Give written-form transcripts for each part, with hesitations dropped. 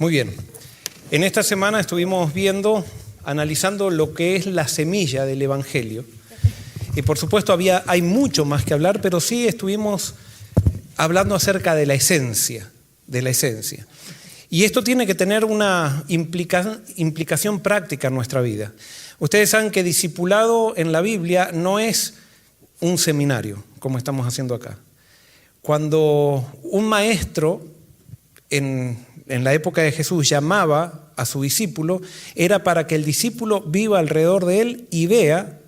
Muy bien. En esta semana estuvimos analizando lo que es la semilla del Evangelio. Y por supuesto hay mucho más que hablar, pero sí estuvimos hablando acerca de la esencia. Y esto tiene que tener una implicación práctica en nuestra vida. Ustedes saben que discipulado en la Biblia no es un seminario, como estamos haciendo acá. Cuando un maestro en la época de Jesús llamaba a su discípulo, era para que el discípulo viva alrededor de él y vea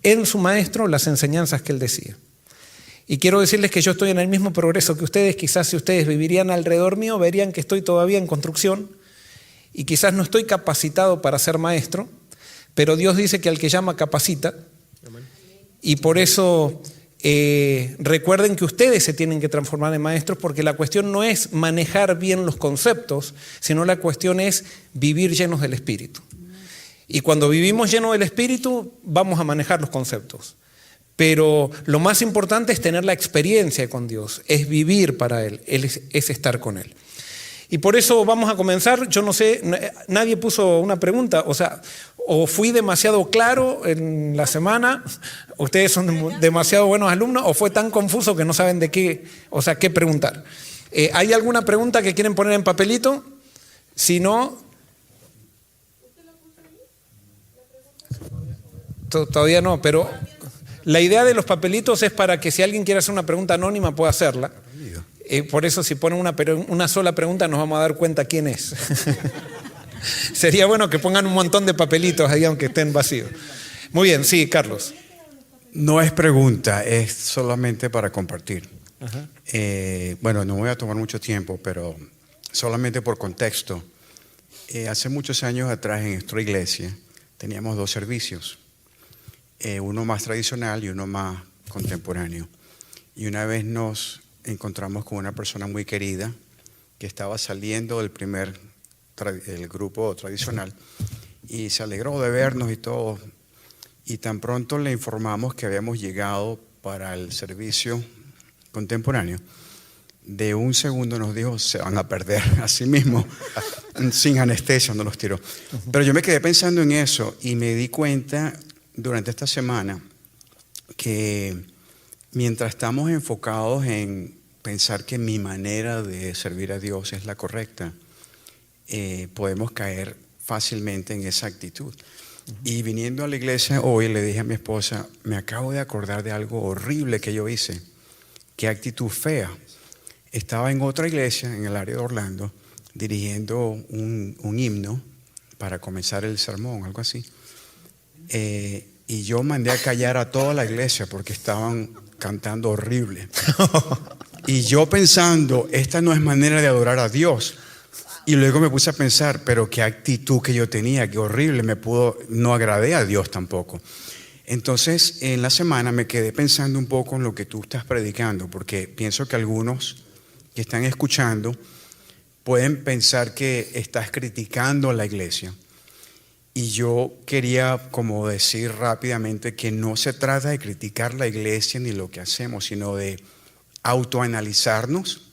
en su maestro las enseñanzas que él decía. Y quiero decirles que yo estoy en el mismo progreso que ustedes. Quizás si ustedes vivirían alrededor mío, verían que estoy todavía en construcción y quizás no estoy capacitado para ser maestro, pero Dios dice que al que llama capacita. Y por eso recuerden que ustedes se tienen que transformar en maestros, porque la cuestión no es manejar bien los conceptos, sino la cuestión es vivir llenos del Espíritu. Y cuando vivimos llenos del Espíritu, vamos a manejar los conceptos. Pero lo más importante es tener la experiencia con Dios, es vivir para Él, es estar con Él. Y por eso vamos a comenzar. Yo no sé, nadie puso una pregunta, o fui demasiado claro en la semana, ustedes son demasiado buenos alumnos, o fue tan confuso que no saben qué preguntar. ¿Hay alguna pregunta que quieren poner en papelito? Si no, todavía no, pero la idea de los papelitos es para que si alguien quiere hacer una pregunta anónima pueda hacerla. Por eso si ponen una sola pregunta nos vamos a dar cuenta quién es. Sería bueno que pongan un montón de papelitos ahí aunque estén vacíos. Muy bien, sí, Carlos. No es pregunta, es solamente para compartir. Bueno, no voy a tomar mucho tiempo, pero solamente por contexto. Hace muchos años atrás en nuestra iglesia teníamos 2 servicios. Uno más tradicional y uno más contemporáneo. Y una vez nos encontramos con una persona muy querida que estaba saliendo del el grupo tradicional y se alegró de vernos y todo. Y tan pronto le informamos que habíamos llegado para el servicio contemporáneo, de un segundo nos dijo: se van a perder, así mismo, sin anestesia nos los tiró. Pero yo me quedé pensando en eso y me di cuenta durante esta semana que mientras estamos enfocados en pensar que mi manera de servir a Dios es la correcta, podemos caer fácilmente en esa actitud. Y viniendo a la iglesia hoy le dije a mi esposa: me acabo de acordar de algo horrible que yo hice. Qué actitud fea. Estaba en otra iglesia en el área de Orlando dirigiendo un himno para comenzar el sermón, algo así. Y yo mandé a callar a toda la iglesia porque estaban cantando horrible. Y yo pensando, esta no es manera de adorar a Dios. Y luego me puse a pensar, pero qué actitud que yo tenía, qué horrible, no agradé a Dios tampoco. Entonces, en la semana me quedé pensando un poco en lo que tú estás predicando, porque pienso que algunos que están escuchando pueden pensar que estás criticando a la iglesia. Y yo quería como decir rápidamente que no se trata de criticar la iglesia ni lo que hacemos, sino de autoanalizarnos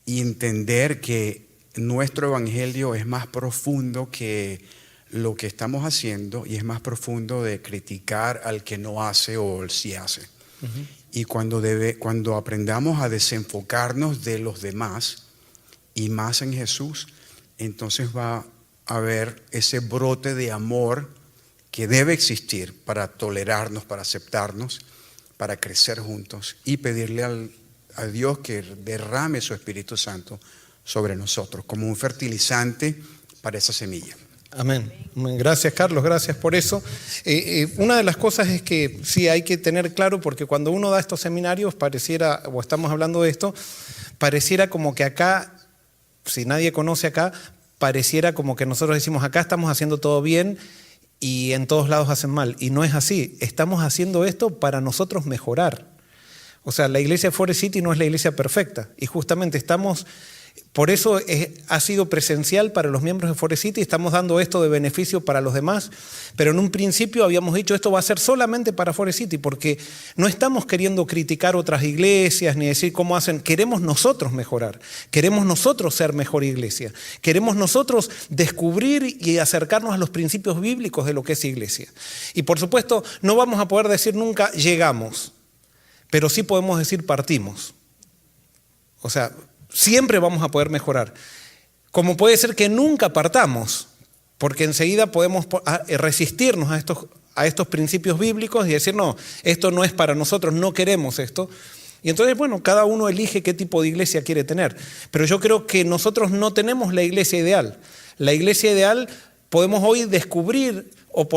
y entender que nuestro evangelio es más profundo que lo que estamos haciendo y es más profundo de criticar al que no hace o el sí hace. Y cuando aprendamos a desenfocarnos de los demás y más en Jesús, entonces va a ver ese brote de amor que debe existir para tolerarnos, para aceptarnos, para crecer juntos y pedirle a Dios que derrame su Espíritu Santo sobre nosotros como un fertilizante para esa semilla. Amén. Gracias, Carlos, gracias por eso. Una de las cosas es que sí hay que tener claro, porque cuando uno da estos seminarios pareciera, o estamos hablando de esto, pareciera como que acá, si nadie conoce acá, pareciera como que nosotros decimos acá estamos haciendo todo bien y en todos lados hacen mal. Y no es así. Estamos haciendo esto para nosotros mejorar. La iglesia Forest City no es la iglesia perfecta. Y justamente estamos Por eso ha sido presencial para los miembros de Forest City, estamos dando esto de beneficio para los demás, pero en un principio habíamos dicho esto va a ser solamente para Forest City, porque no estamos queriendo criticar otras iglesias ni decir cómo hacen, queremos nosotros mejorar, queremos nosotros ser mejor iglesia, queremos nosotros descubrir y acercarnos a los principios bíblicos de lo que es iglesia. Y por supuesto no vamos a poder decir nunca llegamos, pero sí podemos decir partimos. O sea, siempre vamos a poder mejorar. Como puede ser que nunca partamos, porque enseguida podemos resistirnos a estos principios bíblicos y decir, no, esto no es para nosotros, no queremos esto. Y entonces, bueno, cada uno elige qué tipo de iglesia quiere tener. Pero yo creo que nosotros no tenemos la iglesia ideal. La iglesia ideal podemos hoy descubrir o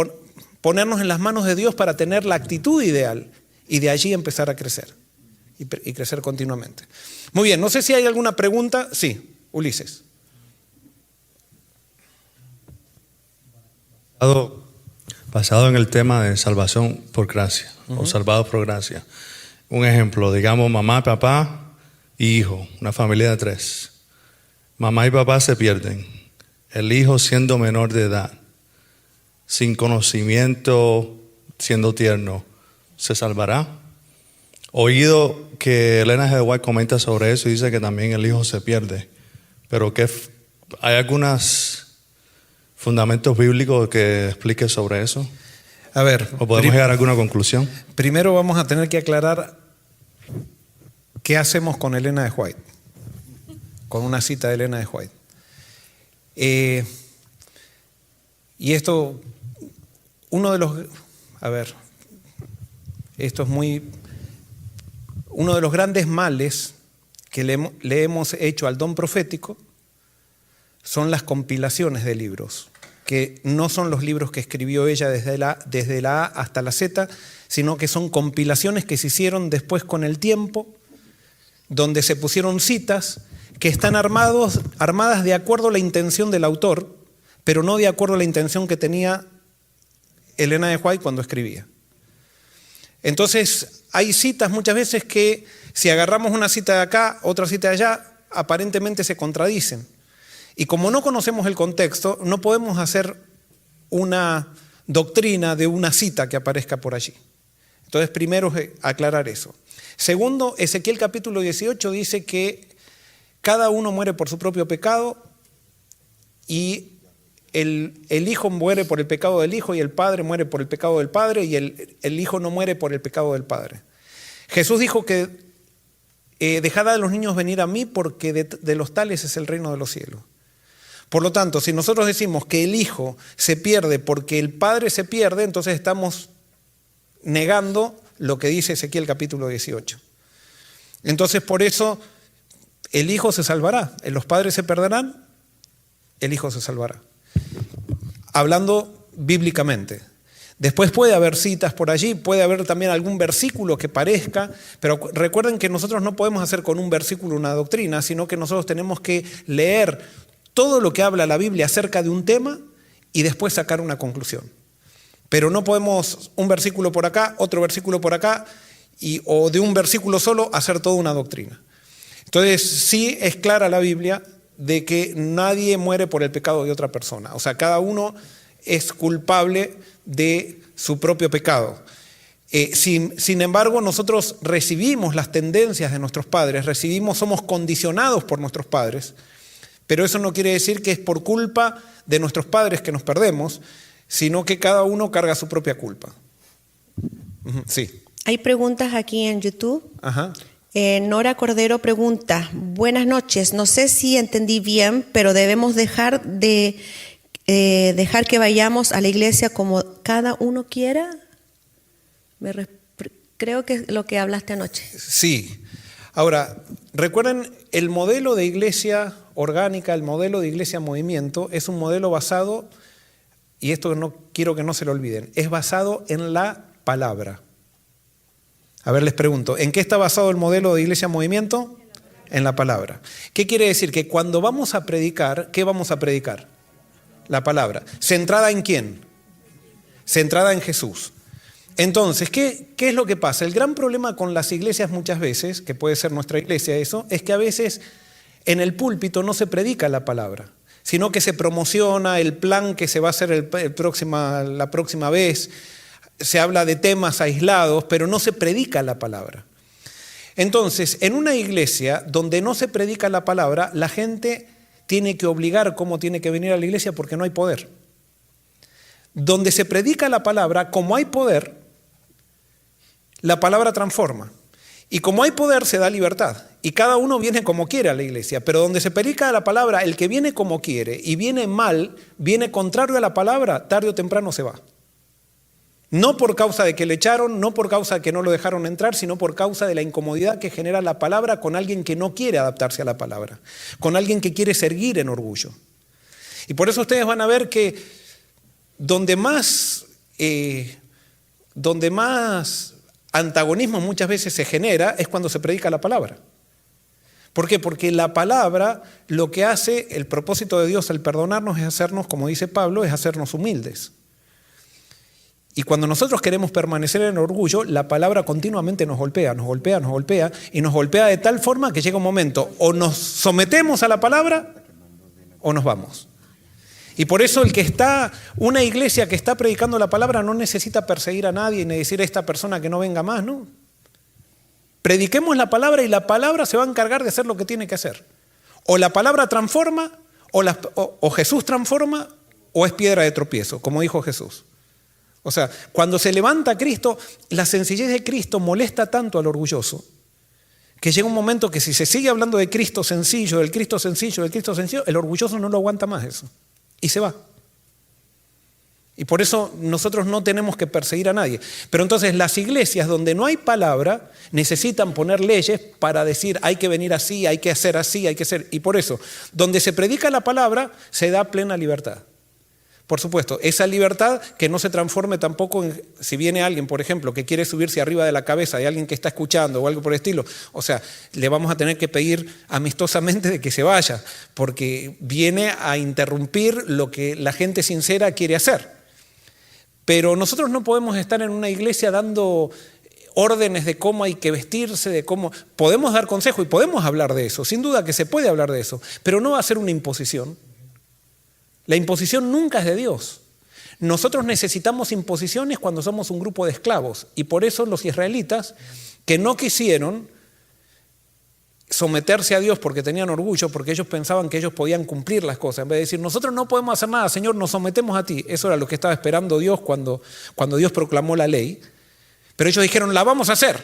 ponernos en las manos de Dios para tener la actitud ideal y de allí empezar a crecer y crecer continuamente. Muy bien, no sé si hay alguna pregunta. Sí, Ulises. Basado en el tema de salvación por gracia, o salvados por gracia. Un ejemplo, digamos mamá, papá y hijo, una familia de 3. Mamá y papá se pierden. El hijo siendo menor de edad, sin conocimiento, siendo tierno, ¿se salvará? Oído que Elena G. White comenta sobre eso y dice que también el hijo se pierde. Pero ¿hay algunos fundamentos bíblicos que explique sobre eso? A ver, ¿O podemos llegar a alguna conclusión? Primero vamos a tener que aclarar qué hacemos con Elena de White, con una cita de Elena de White. Y esto, esto es uno de los grandes males que le hemos hecho al don profético son las compilaciones de libros, que no son los libros que escribió ella desde la A hasta la Z, sino que son compilaciones que se hicieron después con el tiempo, donde se pusieron citas que están armadas de acuerdo a la intención del autor, pero no de acuerdo a la intención que tenía Elena de White cuando escribía. Entonces, hay citas muchas veces que si agarramos una cita de acá, otra cita de allá, aparentemente se contradicen. Y como no conocemos el contexto, no podemos hacer una doctrina de una cita que aparezca por allí. Entonces, primero es aclarar eso. Segundo, Ezequiel capítulo 18 dice que cada uno muere por su propio pecado y el hijo muere por el pecado del hijo y el padre muere por el pecado del padre y el hijo no muere por el pecado del padre. Jesús dijo que dejad a los niños venir a mí porque de los tales es el reino de los cielos. Por lo tanto, si nosotros decimos que el hijo se pierde porque el padre se pierde, entonces estamos negando lo que dice Ezequiel capítulo 18. Entonces, por eso el hijo se salvará, los padres se perderán, el hijo se salvará. Hablando bíblicamente. Después puede haber citas por allí, puede haber también algún versículo que parezca, pero recuerden que nosotros no podemos hacer con un versículo una doctrina, sino que nosotros tenemos que leer todo lo que habla la Biblia acerca de un tema y después sacar una conclusión. Pero no podemos un versículo por acá, otro versículo por acá, o de un versículo solo hacer toda una doctrina. Entonces sí es clara la Biblia de que nadie muere por el pecado de otra persona. O sea, cada uno es culpable de su propio pecado. Sin embargo, nosotros recibimos las tendencias de nuestros padres, somos condicionados por nuestros padres, pero eso no quiere decir que es por culpa de nuestros padres que nos perdemos, sino que cada uno carga su propia culpa. Sí. Hay preguntas aquí en YouTube. Ajá. Nora Cordero pregunta, buenas noches, no sé si entendí bien, pero debemos dejar que vayamos a la iglesia como cada uno quiera. Creo que es lo que hablaste anoche. Sí. Ahora, recuerden, el modelo de iglesia orgánica, el modelo de iglesia movimiento, es un modelo basado, y esto no quiero que no se lo olviden, es basado en la palabra. A ver, les pregunto, ¿en qué está basado el modelo de iglesia movimiento? En la palabra. ¿Qué quiere decir? Que cuando vamos a predicar, ¿qué vamos a predicar? La palabra. ¿Centrada en quién? Centrada en Jesús. Entonces, ¿qué es lo que pasa? El gran problema con las iglesias muchas veces, que puede ser nuestra iglesia eso, es que a veces en el púlpito no se predica la palabra, sino que se promociona el plan que se va a hacer la próxima vez. Se habla de temas aislados, pero no se predica la palabra. Entonces, en una iglesia donde no se predica la palabra, la gente tiene que obligar cómo tiene que venir a la iglesia porque no hay poder. Donde se predica la palabra, como hay poder, la palabra transforma. Y como hay poder, se da libertad. Y cada uno viene como quiere a la iglesia. Pero donde se predica la palabra, el que viene como quiere y viene mal, viene contrario a la palabra, tarde o temprano se va. No por causa de que le echaron, no por causa de que no lo dejaron entrar, sino por causa de la incomodidad que genera la palabra con alguien que no quiere adaptarse a la palabra, con alguien que quiere seguir en orgullo. Y por eso ustedes van a ver que donde más antagonismo muchas veces se genera es cuando se predica la palabra. ¿Por qué? Porque la palabra lo que hace, el propósito de Dios al perdonarnos es hacernos, como dice Pablo, es hacernos humildes. Y cuando nosotros queremos permanecer en orgullo, la palabra continuamente nos golpea y nos golpea de tal forma que llega un momento, o nos sometemos a la palabra o nos vamos. Y por eso una iglesia que está predicando la palabra no necesita perseguir a nadie ni decir a esta persona que no venga más, ¿no? Prediquemos la palabra y la palabra se va a encargar de hacer lo que tiene que hacer. O la palabra transforma, o Jesús transforma, o es piedra de tropiezo, como dijo Jesús. O sea, cuando se levanta Cristo, la sencillez de Cristo molesta tanto al orgulloso, que llega un momento que si se sigue hablando de Cristo sencillo, el orgulloso no lo aguanta más eso. Y se va. Y por eso nosotros no tenemos que perseguir a nadie. Pero entonces las iglesias donde no hay palabra necesitan poner leyes para decir hay que venir así, hay que hacer así, hay que hacer. Y por eso, donde se predica la palabra, se da plena libertad. Por supuesto, esa libertad que no se transforme tampoco en, si viene alguien, por ejemplo, que quiere subirse arriba de la cabeza de alguien que está escuchando o algo por el estilo, o sea, le vamos a tener que pedir amistosamente de que se vaya, porque viene a interrumpir lo que la gente sincera quiere hacer. Pero nosotros no podemos estar en una iglesia dando órdenes de cómo hay que vestirse, de cómo... Podemos dar consejo y podemos hablar de eso, sin duda que se puede hablar de eso, pero no va a ser una imposición. La imposición nunca es de Dios. Nosotros necesitamos imposiciones cuando somos un grupo de esclavos. Y por eso los israelitas, que no quisieron someterse a Dios porque tenían orgullo, porque ellos pensaban que ellos podían cumplir las cosas, en vez de decir, nosotros no podemos hacer nada, Señor, nos sometemos a ti. Eso era lo que estaba esperando Dios cuando Dios proclamó la ley. Pero ellos dijeron, la vamos a hacer.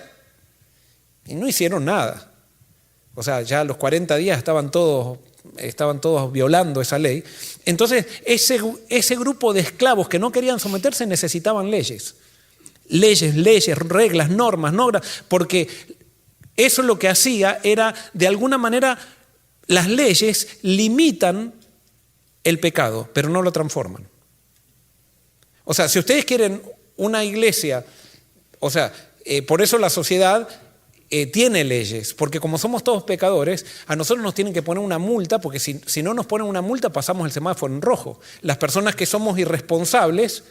Y no hicieron nada. O sea, ya a los 40 días estaban todos violando esa ley. Entonces, ese grupo de esclavos que no querían someterse necesitaban leyes, reglas, normas, porque eso lo que hacía era, de alguna manera, las leyes limitan el pecado, pero no lo transforman. O sea, si ustedes quieren una iglesia, o sea, por eso la sociedad tiene leyes, porque como somos todos pecadores, a nosotros nos tienen que poner una multa, porque si no nos ponen una multa pasamos el semáforo en rojo. Las personas que somos irresponsables,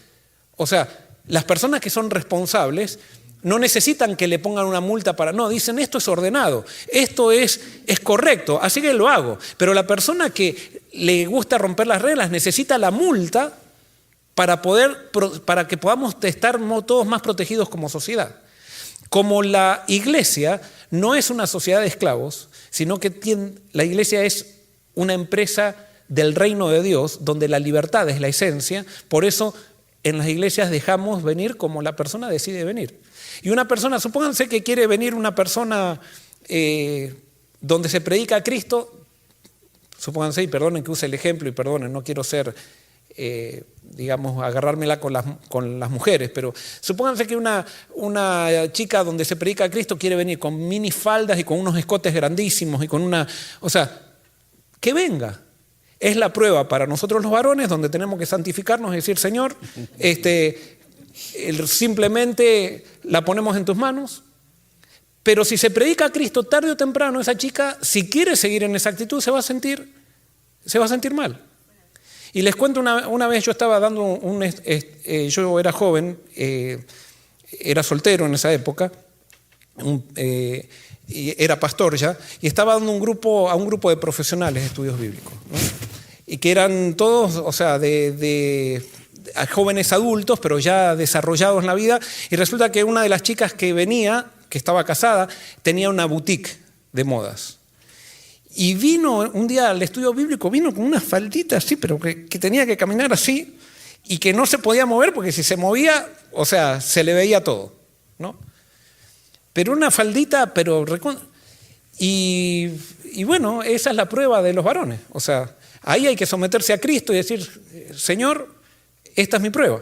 o sea, las personas que son responsables no necesitan que le pongan una multa no, dicen esto es ordenado, esto es correcto, así que lo hago. Pero la persona que le gusta romper las reglas necesita la multa para que podamos estar todos más protegidos como sociedad. Como la iglesia no es una sociedad de esclavos, sino que la iglesia es una empresa del reino de Dios, donde la libertad es la esencia, por eso en las iglesias dejamos venir como la persona decide venir. Y una persona, supónganse que quiere venir una persona donde se predica a Cristo, supónganse, y perdonen que use el ejemplo, y perdonen, no quiero ser... agarrármela con las mujeres, pero supónganse que una chica donde se predica a Cristo quiere venir con minifaldas y con unos escotes grandísimos y o sea, que venga. Es la prueba para nosotros los varones donde tenemos que santificarnos y decir, Señor, simplemente la ponemos en tus manos. Pero si se predica a Cristo tarde o temprano, esa chica, si quiere seguir en esa actitud, se va a sentir mal. Y les cuento, una vez yo estaba dando yo era joven, era soltero en esa época, y era pastor ya, y estaba dando a un grupo de profesionales de estudios bíblicos, ¿no? Y que eran todos, o sea, a jóvenes adultos, pero ya desarrollados en la vida, y resulta que una de las chicas que venía, que estaba casada, tenía una boutique de modas. Y vino un día al estudio bíblico, vino con una faldita así, pero que tenía que caminar así, y que no se podía mover, porque si se movía, o sea, se le veía todo, ¿no? Pero una faldita, y bueno, esa es la prueba de los varones. O sea, ahí hay que someterse a Cristo y decir, Señor, esta es mi prueba.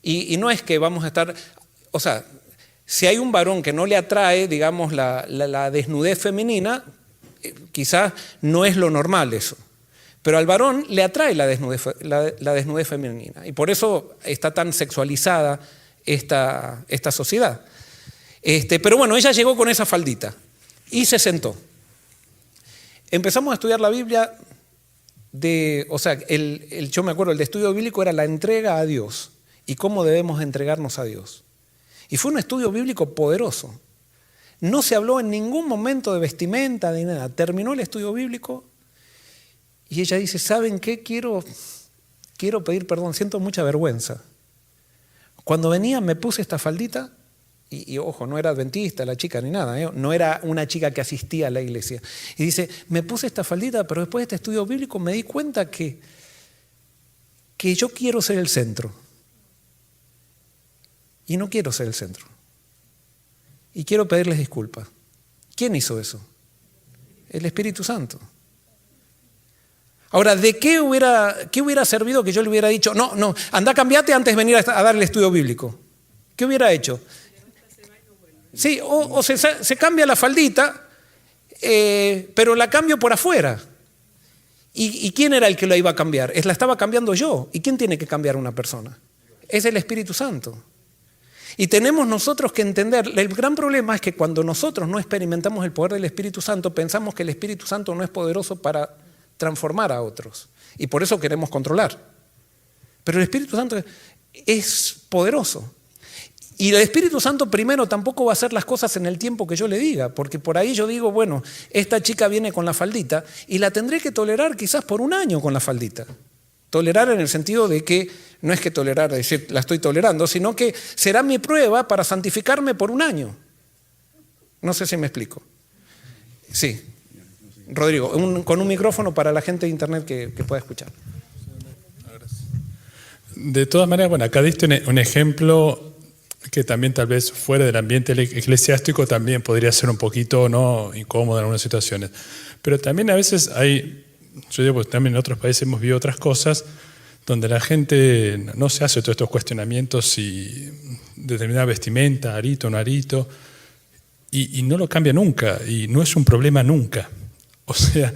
Y no es que vamos a estar, o sea, si hay un varón que no le atrae, digamos, la desnudez femenina, quizás no es lo normal eso. Pero al varón le atrae la desnudez femenina. Y por eso está tan sexualizada esta sociedad. Pero bueno, ella llegó con esa faldita y se sentó. Empezamos a estudiar la Biblia. Yo me acuerdo, el de estudio bíblico era la entrega a Dios y cómo debemos entregarnos a Dios. Y fue un estudio bíblico poderoso. No se habló en ningún momento de vestimenta, de nada. Terminó el estudio bíblico y ella dice, ¿saben qué? Quiero pedir perdón, siento mucha vergüenza. Cuando venía me puse esta faldita y ojo, no era adventista la chica ni nada, no era una chica que asistía a la iglesia. Y dice, me puse esta faldita, pero después de este estudio bíblico me di cuenta que yo quiero ser el centro. Y no quiero ser el centro. Y quiero pedirles disculpas. ¿Quién hizo eso? El Espíritu Santo. Ahora, ¿de qué hubiera servido que yo le hubiera dicho, no, anda, cambiate antes de venir a dar el estudio bíblico? ¿Qué hubiera hecho? Sí, o se cambia la faldita, pero la cambio por afuera. ¿Y quién era el que la iba a cambiar? La estaba cambiando yo. ¿Y quién tiene que cambiar a una persona? Es el Espíritu Santo. Y tenemos nosotros que entender, el gran problema es que cuando nosotros no experimentamos el poder del Espíritu Santo, pensamos que el Espíritu Santo no es poderoso para transformar a otros. Y por eso queremos controlar. Pero el Espíritu Santo es poderoso. Y el Espíritu Santo primero tampoco va a hacer las cosas en el tiempo que yo le diga, porque por ahí yo digo, bueno, esta chica viene con la faldita y la tendré que tolerar quizás por un año con la faldita. Tolerar en el sentido de que no es que tolerar, es decir, la estoy tolerando, sino que será mi prueba para santificarme por un año. No sé si me explico. Sí. Rodrigo, con un micrófono para la gente de internet que pueda escuchar. De todas maneras, bueno, acá diste un ejemplo que también tal vez fuera del ambiente eclesiástico también podría ser un poquito no incómodo en algunas situaciones. Pero también a veces yo digo, pues también en otros países hemos visto otras cosas donde la gente no se hace todos estos cuestionamientos si determinada vestimenta, arito, no arito, y no lo cambia nunca, y no es un problema nunca. O sea,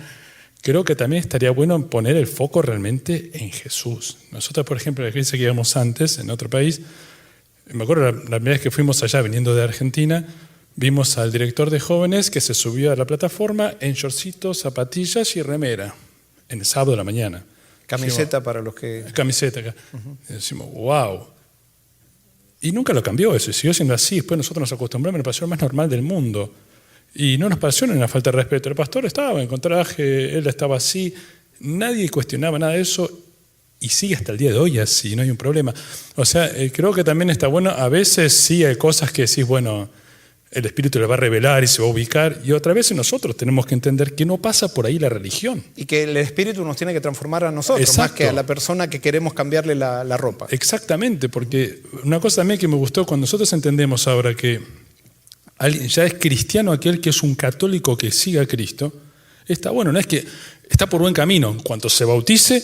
creo que también estaría bueno poner el foco realmente en Jesús. Nosotros, por ejemplo, en la iglesia que íbamos antes, en otro país, me acuerdo la primera vez que fuimos allá, viniendo de Argentina, vimos al director de jóvenes que se subió a la plataforma en shortcitos, zapatillas y remera, en el sábado de la mañana. Camiseta para los que... Camiseta. Y decimos, wow. Y nunca lo cambió eso, y siguió siendo así. Después nosotros nos acostumbramos, nos pareció lo más normal del mundo. Y no nos pareció una falta de respeto. El pastor estaba en contraje, él estaba así, nadie cuestionaba nada de eso, y sigue hasta el día de hoy así, no hay un problema. O sea, creo que también está bueno, a veces sí hay cosas que decís, bueno, el Espíritu le va a revelar y se va a ubicar, y otra vez nosotros tenemos que entender que no pasa por ahí la religión. Y que el Espíritu nos tiene que transformar a nosotros, Exacto. Más que a la persona que queremos cambiarle la ropa. Exactamente, porque una cosa también que me gustó, cuando nosotros entendemos ahora que ya es cristiano aquel que es un católico que siga a Cristo, está bueno, no es que está por buen camino, en cuanto se bautice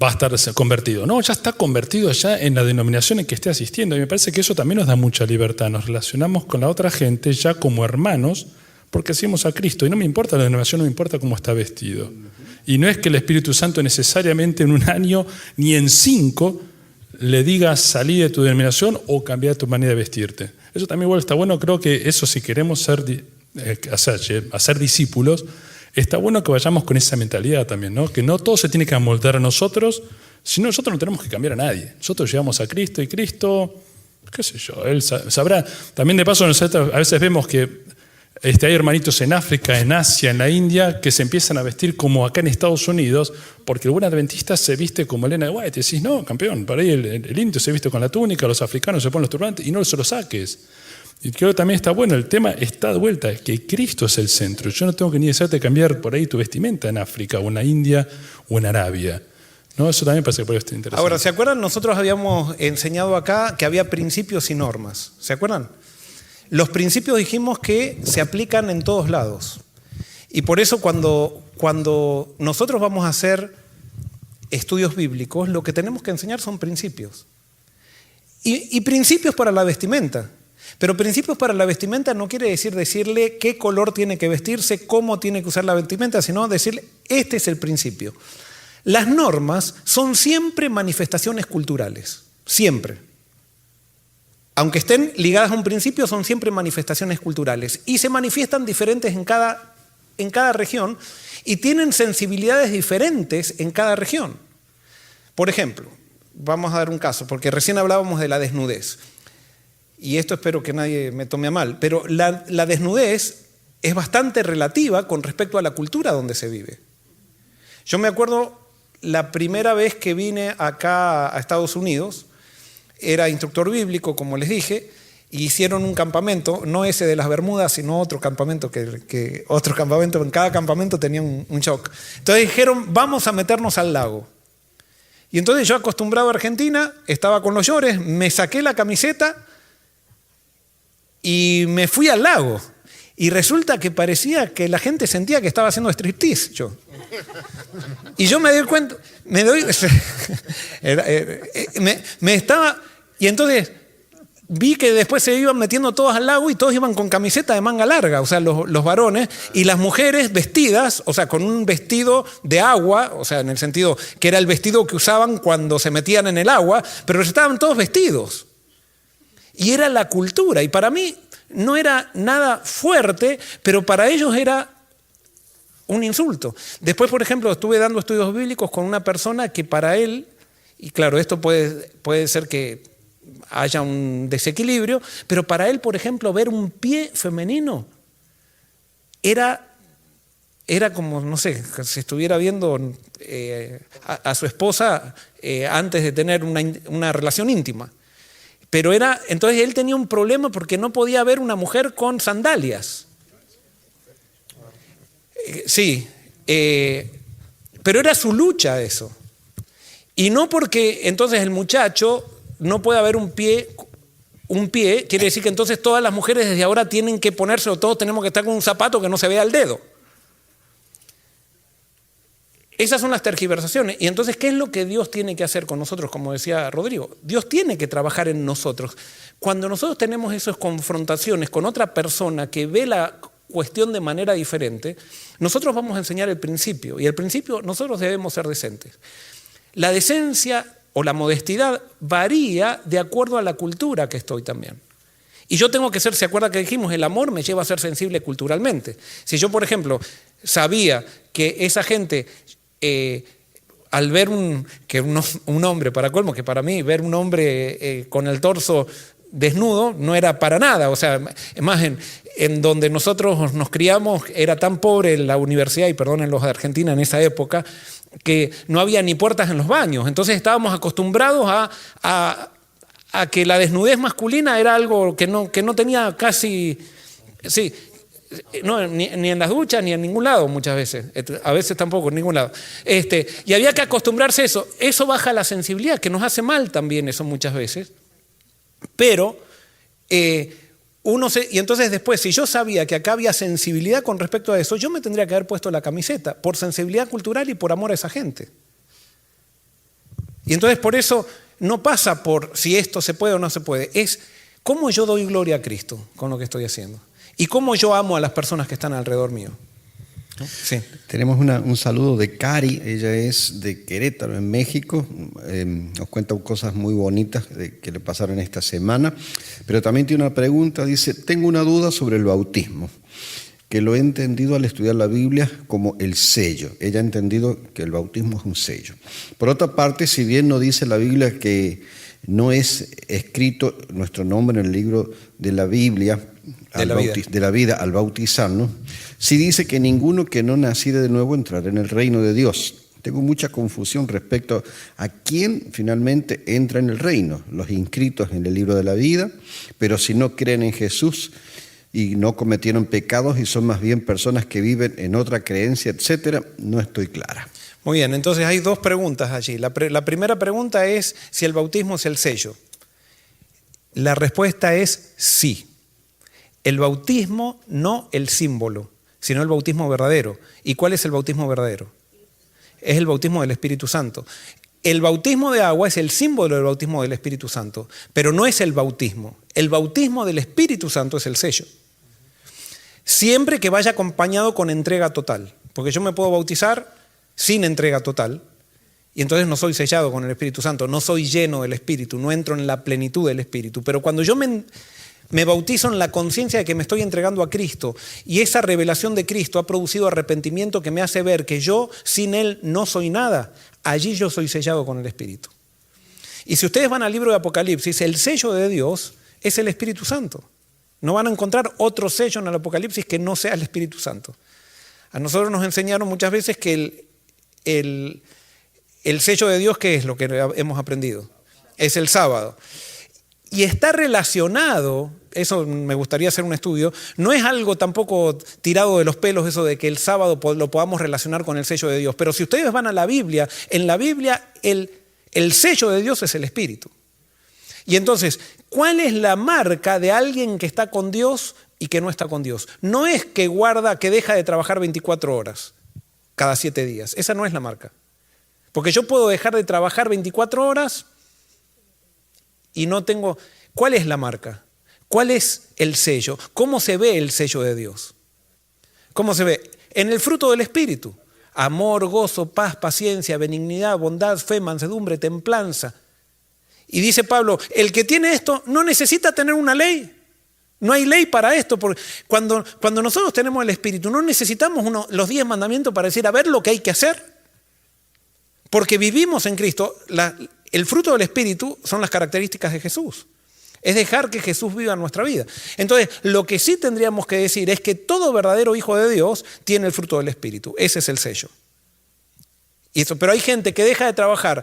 va a estar convertido. No, ya está convertido ya en la denominación en que esté asistiendo. Y me parece que eso también nos da mucha libertad. Nos relacionamos con la otra gente ya como hermanos porque seguimos a Cristo. Y no me importa la denominación, no me importa cómo está vestido. Y no es que el Espíritu Santo necesariamente en un año ni en 5 le diga salí de tu denominación o cambiar tu manera de vestirte. Eso también igual está bueno. Creo que eso, si queremos hacer discípulos, está bueno que vayamos con esa mentalidad también, ¿no? Que no todo se tiene que amoldar a nosotros, sino nosotros no tenemos que cambiar a nadie. Nosotros llegamos a Cristo y Cristo, qué sé yo, Él sabrá. También de paso, nosotros a veces vemos que Hay hermanitos en África, en Asia, en la India, que se empiezan a vestir como acá en Estados Unidos, porque el buen adventista se viste como Elena de White. Y decís, no, campeón, para ahí el indio se viste con la túnica, los africanos se ponen los turbantes, y no se los saques. Y creo que también está bueno, el tema está de vuelta, que Cristo es el centro. Yo no tengo que ni hacerte cambiar por ahí tu vestimenta en África, o en la India, o en Arabia. ¿No? Eso también parece que puede estar interesante. Ahora, ¿se acuerdan? Nosotros habíamos enseñado acá que había principios y normas. ¿Se acuerdan? Los principios dijimos que se aplican en todos lados. Y por eso cuando nosotros vamos a hacer estudios bíblicos, lo que tenemos que enseñar son principios. Y principios para la vestimenta. Pero principios para la vestimenta no quiere decirle qué color tiene que vestirse, cómo tiene que usar la vestimenta, sino decirle, este es el principio. Las normas son siempre manifestaciones culturales, siempre. Aunque estén ligadas a un principio, son siempre manifestaciones culturales y se manifiestan diferentes en cada región y tienen sensibilidades diferentes en cada región. Por ejemplo, vamos a dar un caso, porque recién hablábamos de la desnudez. Y esto espero que nadie me tome a mal, pero la desnudez es bastante relativa con respecto a la cultura donde se vive. Yo me acuerdo la primera vez que vine acá a Estados Unidos, era instructor bíblico, como les dije, y hicieron un campamento, no ese de las Bermudas, sino otro campamento, en cada campamento tenía un shock. Entonces dijeron, vamos a meternos al lago. Y entonces yo, acostumbrado a Argentina, estaba con los llores, me saqué la camiseta y me fui al lago. Y resulta que parecía que la gente sentía que estaba haciendo striptease yo. Y yo me doy cuenta, y entonces vi que después se iban metiendo todos al lago y todos iban con camiseta de manga larga, o sea, los varones, y las mujeres vestidas, o sea, con un vestido de agua, o sea, en el sentido que era el vestido que usaban cuando se metían en el agua, pero estaban todos vestidos. Y era la cultura, y para mí no era nada fuerte, pero para ellos era un insulto. Después, por ejemplo, estuve dando estudios bíblicos con una persona que para él, y claro, esto puede ser que haya un desequilibrio, pero para él, por ejemplo, ver un pie femenino era como, no sé, si estuviera viendo a su esposa antes de tener una relación íntima. Pero entonces él tenía un problema porque no podía ver una mujer con sandalias. Sí, pero era su lucha eso. Y no porque entonces el muchacho no pueda ver un pie, quiere decir que entonces todas las mujeres desde ahora tienen que ponerse, o todos tenemos que estar con un zapato que no se vea el dedo. Esas son las tergiversaciones. Y entonces, ¿qué es lo que Dios tiene que hacer con nosotros? Como decía Rodrigo, Dios tiene que trabajar en nosotros. Cuando nosotros tenemos esas confrontaciones con otra persona que ve la cuestión de manera diferente, nosotros vamos a enseñar el principio. Y el principio, nosotros debemos ser decentes. La decencia o la modestidad varía de acuerdo a la cultura que estoy también. Y yo tengo que ser, ¿se acuerda que dijimos? El amor me lleva a ser sensible culturalmente. Si yo, por ejemplo, sabía que esa gente... al ver un hombre, para colmo, que para mí ver un hombre con el torso desnudo no era para nada, o sea, más en donde nosotros nos criamos era tan pobre la universidad, y perdonen los de Argentina en esa época, que no había ni puertas en los baños, entonces estábamos acostumbrados a que la desnudez masculina era algo que no tenía casi, sí, no, ni en las duchas ni en ningún lado muchas veces, a veces tampoco en ningún lado, y había que acostumbrarse a eso baja la sensibilidad, que nos hace mal también eso muchas veces, pero y entonces después, si yo sabía que acá había sensibilidad con respecto a eso, yo me tendría que haber puesto la camiseta por sensibilidad cultural y por amor a esa gente. Y entonces por eso no pasa por si esto se puede o no se puede, es cómo yo doy gloria a Cristo con lo que estoy haciendo. Y cómo yo amo a las personas que están alrededor mío. Sí. Tenemos un saludo de Cari, ella es de Querétaro, en México. Nos cuenta cosas muy bonitas que le pasaron esta semana, pero también tiene una pregunta, dice, tengo una duda sobre el bautismo, que lo he entendido al estudiar la Biblia como el sello. Ella ha entendido que el bautismo es un sello. Por otra parte, si bien no dice la Biblia que no es escrito nuestro nombre en el libro de la Biblia, de la vida al bautizarnos, sí dice que ninguno que no naciere de nuevo entrará en el reino de Dios. Tengo mucha confusión respecto a quién finalmente entra en el reino. Los inscritos en el libro de la vida, pero si no creen en Jesús y no cometieron pecados y son más bien personas que viven en otra creencia, etcétera, no estoy clara. Muy bien, entonces hay dos preguntas allí. La primera pregunta es si el bautismo es el sello. La respuesta es sí. El bautismo, no el símbolo, sino el bautismo verdadero. ¿Y cuál es el bautismo verdadero? Es el bautismo del Espíritu Santo. El bautismo de agua es el símbolo del bautismo del Espíritu Santo, pero no es el bautismo. El bautismo del Espíritu Santo es el sello. Siempre que vaya acompañado con entrega total, porque yo me puedo bautizar sin entrega total y entonces no soy sellado con el Espíritu Santo, no soy lleno del Espíritu, no entro en la plenitud del Espíritu. Pero cuando yo me bautizo en la conciencia de que me estoy entregando a Cristo y esa revelación de Cristo ha producido arrepentimiento que me hace ver que yo sin Él no soy nada, allí yo soy sellado con el Espíritu. Y si ustedes van al libro de Apocalipsis, el sello de Dios es el Espíritu Santo. No van a encontrar otro sello en el Apocalipsis que no sea el Espíritu Santo. A nosotros nos enseñaron muchas veces que el sello de Dios, ¿qué es lo que hemos aprendido? Es el sábado. Y está relacionado, eso me gustaría hacer un estudio, no es algo tampoco tirado de los pelos eso de que el sábado lo podamos relacionar con el sello de Dios, pero si ustedes van a la Biblia, en la Biblia el sello de Dios es el Espíritu. Y entonces, ¿cuál es la marca de alguien que está con Dios y que no está con Dios? No es que deja de trabajar 24 horas cada 7 días, esa no es la marca. Porque yo puedo dejar de trabajar 24 horas y no tengo... ¿Cuál es la marca? ¿Cuál es el sello? ¿Cómo se ve el sello de Dios? ¿Cómo se ve? En el fruto del Espíritu. Amor, gozo, paz, paciencia, benignidad, bondad, fe, mansedumbre, templanza. Y dice Pablo, el que tiene esto no necesita tener una ley. No hay ley para esto. Porque cuando nosotros tenemos el Espíritu, no necesitamos los 10 mandamientos para decir, a ver lo que hay que hacer. Porque vivimos en Cristo. El fruto del Espíritu son las características de Jesús. Es dejar que Jesús viva en nuestra vida. Entonces, lo que sí tendríamos que decir es que todo verdadero hijo de Dios tiene el fruto del Espíritu. Ese es el sello. Pero hay gente que deja de trabajar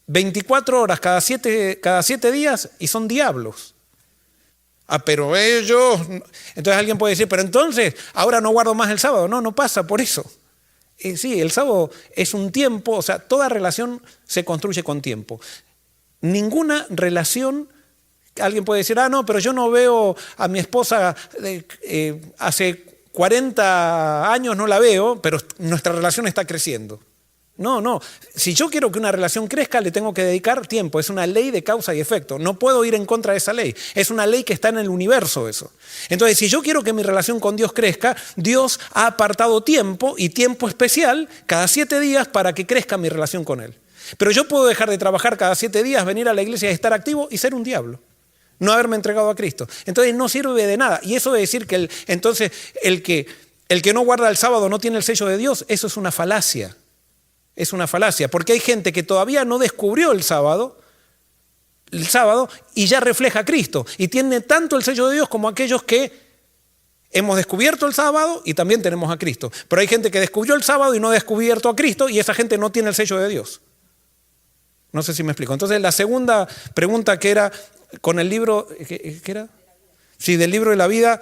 24 horas cada 7 días y son diablos. Pero ellos... Entonces alguien puede decir, pero entonces ahora no guardo más el sábado. No pasa por eso. Sí, el sábado es un tiempo, o sea, toda relación se construye con tiempo. Ninguna relación, alguien puede decir, no, pero yo no veo a mi esposa hace 40 años, no la veo, pero nuestra relación está creciendo. No, si yo quiero que una relación crezca, le tengo que dedicar tiempo, es una ley de causa y efecto, no puedo ir en contra de esa ley, es una ley que está en el universo eso. Entonces, si yo quiero que mi relación con Dios crezca, Dios ha apartado tiempo y tiempo especial cada 7 días para que crezca mi relación con Él. Pero yo puedo dejar de trabajar cada 7 días, venir a la iglesia y estar activo y ser un diablo, no haberme entregado a Cristo. Entonces no sirve de nada. Y eso de decir que el que no guarda el sábado no tiene el sello de Dios, eso es una falacia. Es una falacia, porque hay gente que todavía no descubrió el sábado y ya refleja a Cristo. Y tiene tanto el sello de Dios como aquellos que hemos descubierto el sábado y también tenemos a Cristo. Pero hay gente que descubrió el sábado y no ha descubierto a Cristo y esa gente no tiene el sello de Dios. No sé si me explico. Entonces la segunda pregunta que era con el libro, ¿qué era? Sí, del libro de la vida,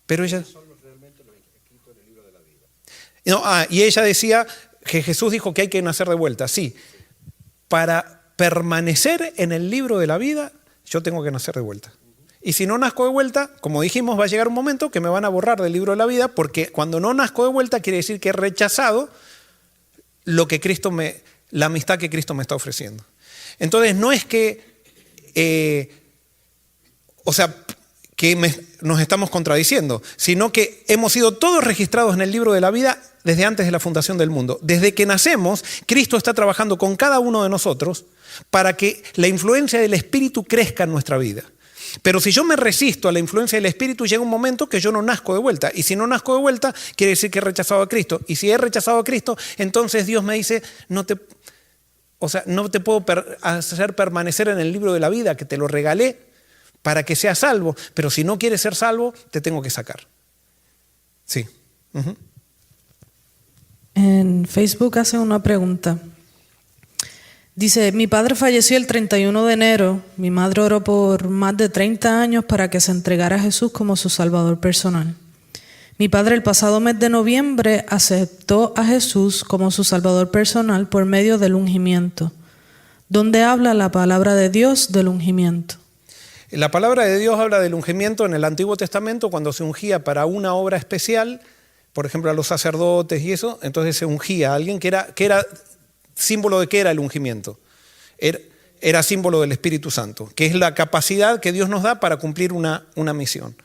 pero ella... No, y ella decía... que Jesús dijo que hay que nacer de vuelta. Sí, para permanecer en el libro de la vida, yo tengo que nacer de vuelta. Y si no nazco de vuelta, como dijimos, va a llegar un momento que me van a borrar del libro de la vida, porque cuando no nazco de vuelta quiere decir que he rechazado la amistad que Cristo me está ofreciendo. Entonces no es que, nos estamos contradiciendo, sino que hemos sido todos registrados en el libro de la vida desde antes de la fundación del mundo. Desde que nacemos, Cristo está trabajando con cada uno de nosotros para que la influencia del Espíritu crezca en nuestra vida. Pero si yo me resisto a la influencia del Espíritu, llega un momento que yo no nazco de vuelta. Y si no nazco de vuelta, quiere decir que he rechazado a Cristo. Y si he rechazado a Cristo, entonces Dios me dice, no te puedo hacer permanecer en el libro de la vida, que te lo regalé, para que seas salvo, pero si no quieres ser salvo, te tengo que sacar. Sí. Uh-huh. En Facebook hacen una pregunta. Dice, mi padre falleció el 31 de enero. Mi madre oró por más de 30 años para que se entregara a Jesús como su salvador personal. Mi padre el pasado mes de noviembre aceptó a Jesús como su salvador personal por medio del ungimiento. ¿Dónde habla la palabra de Dios del ungimiento? La palabra de Dios habla del ungimiento en el Antiguo Testamento cuando se ungía para una obra especial, por ejemplo a los sacerdotes y eso, entonces se ungía a alguien que era símbolo de qué era el ungimiento. Era símbolo del Espíritu Santo, que es la capacidad que Dios nos da para cumplir una misión.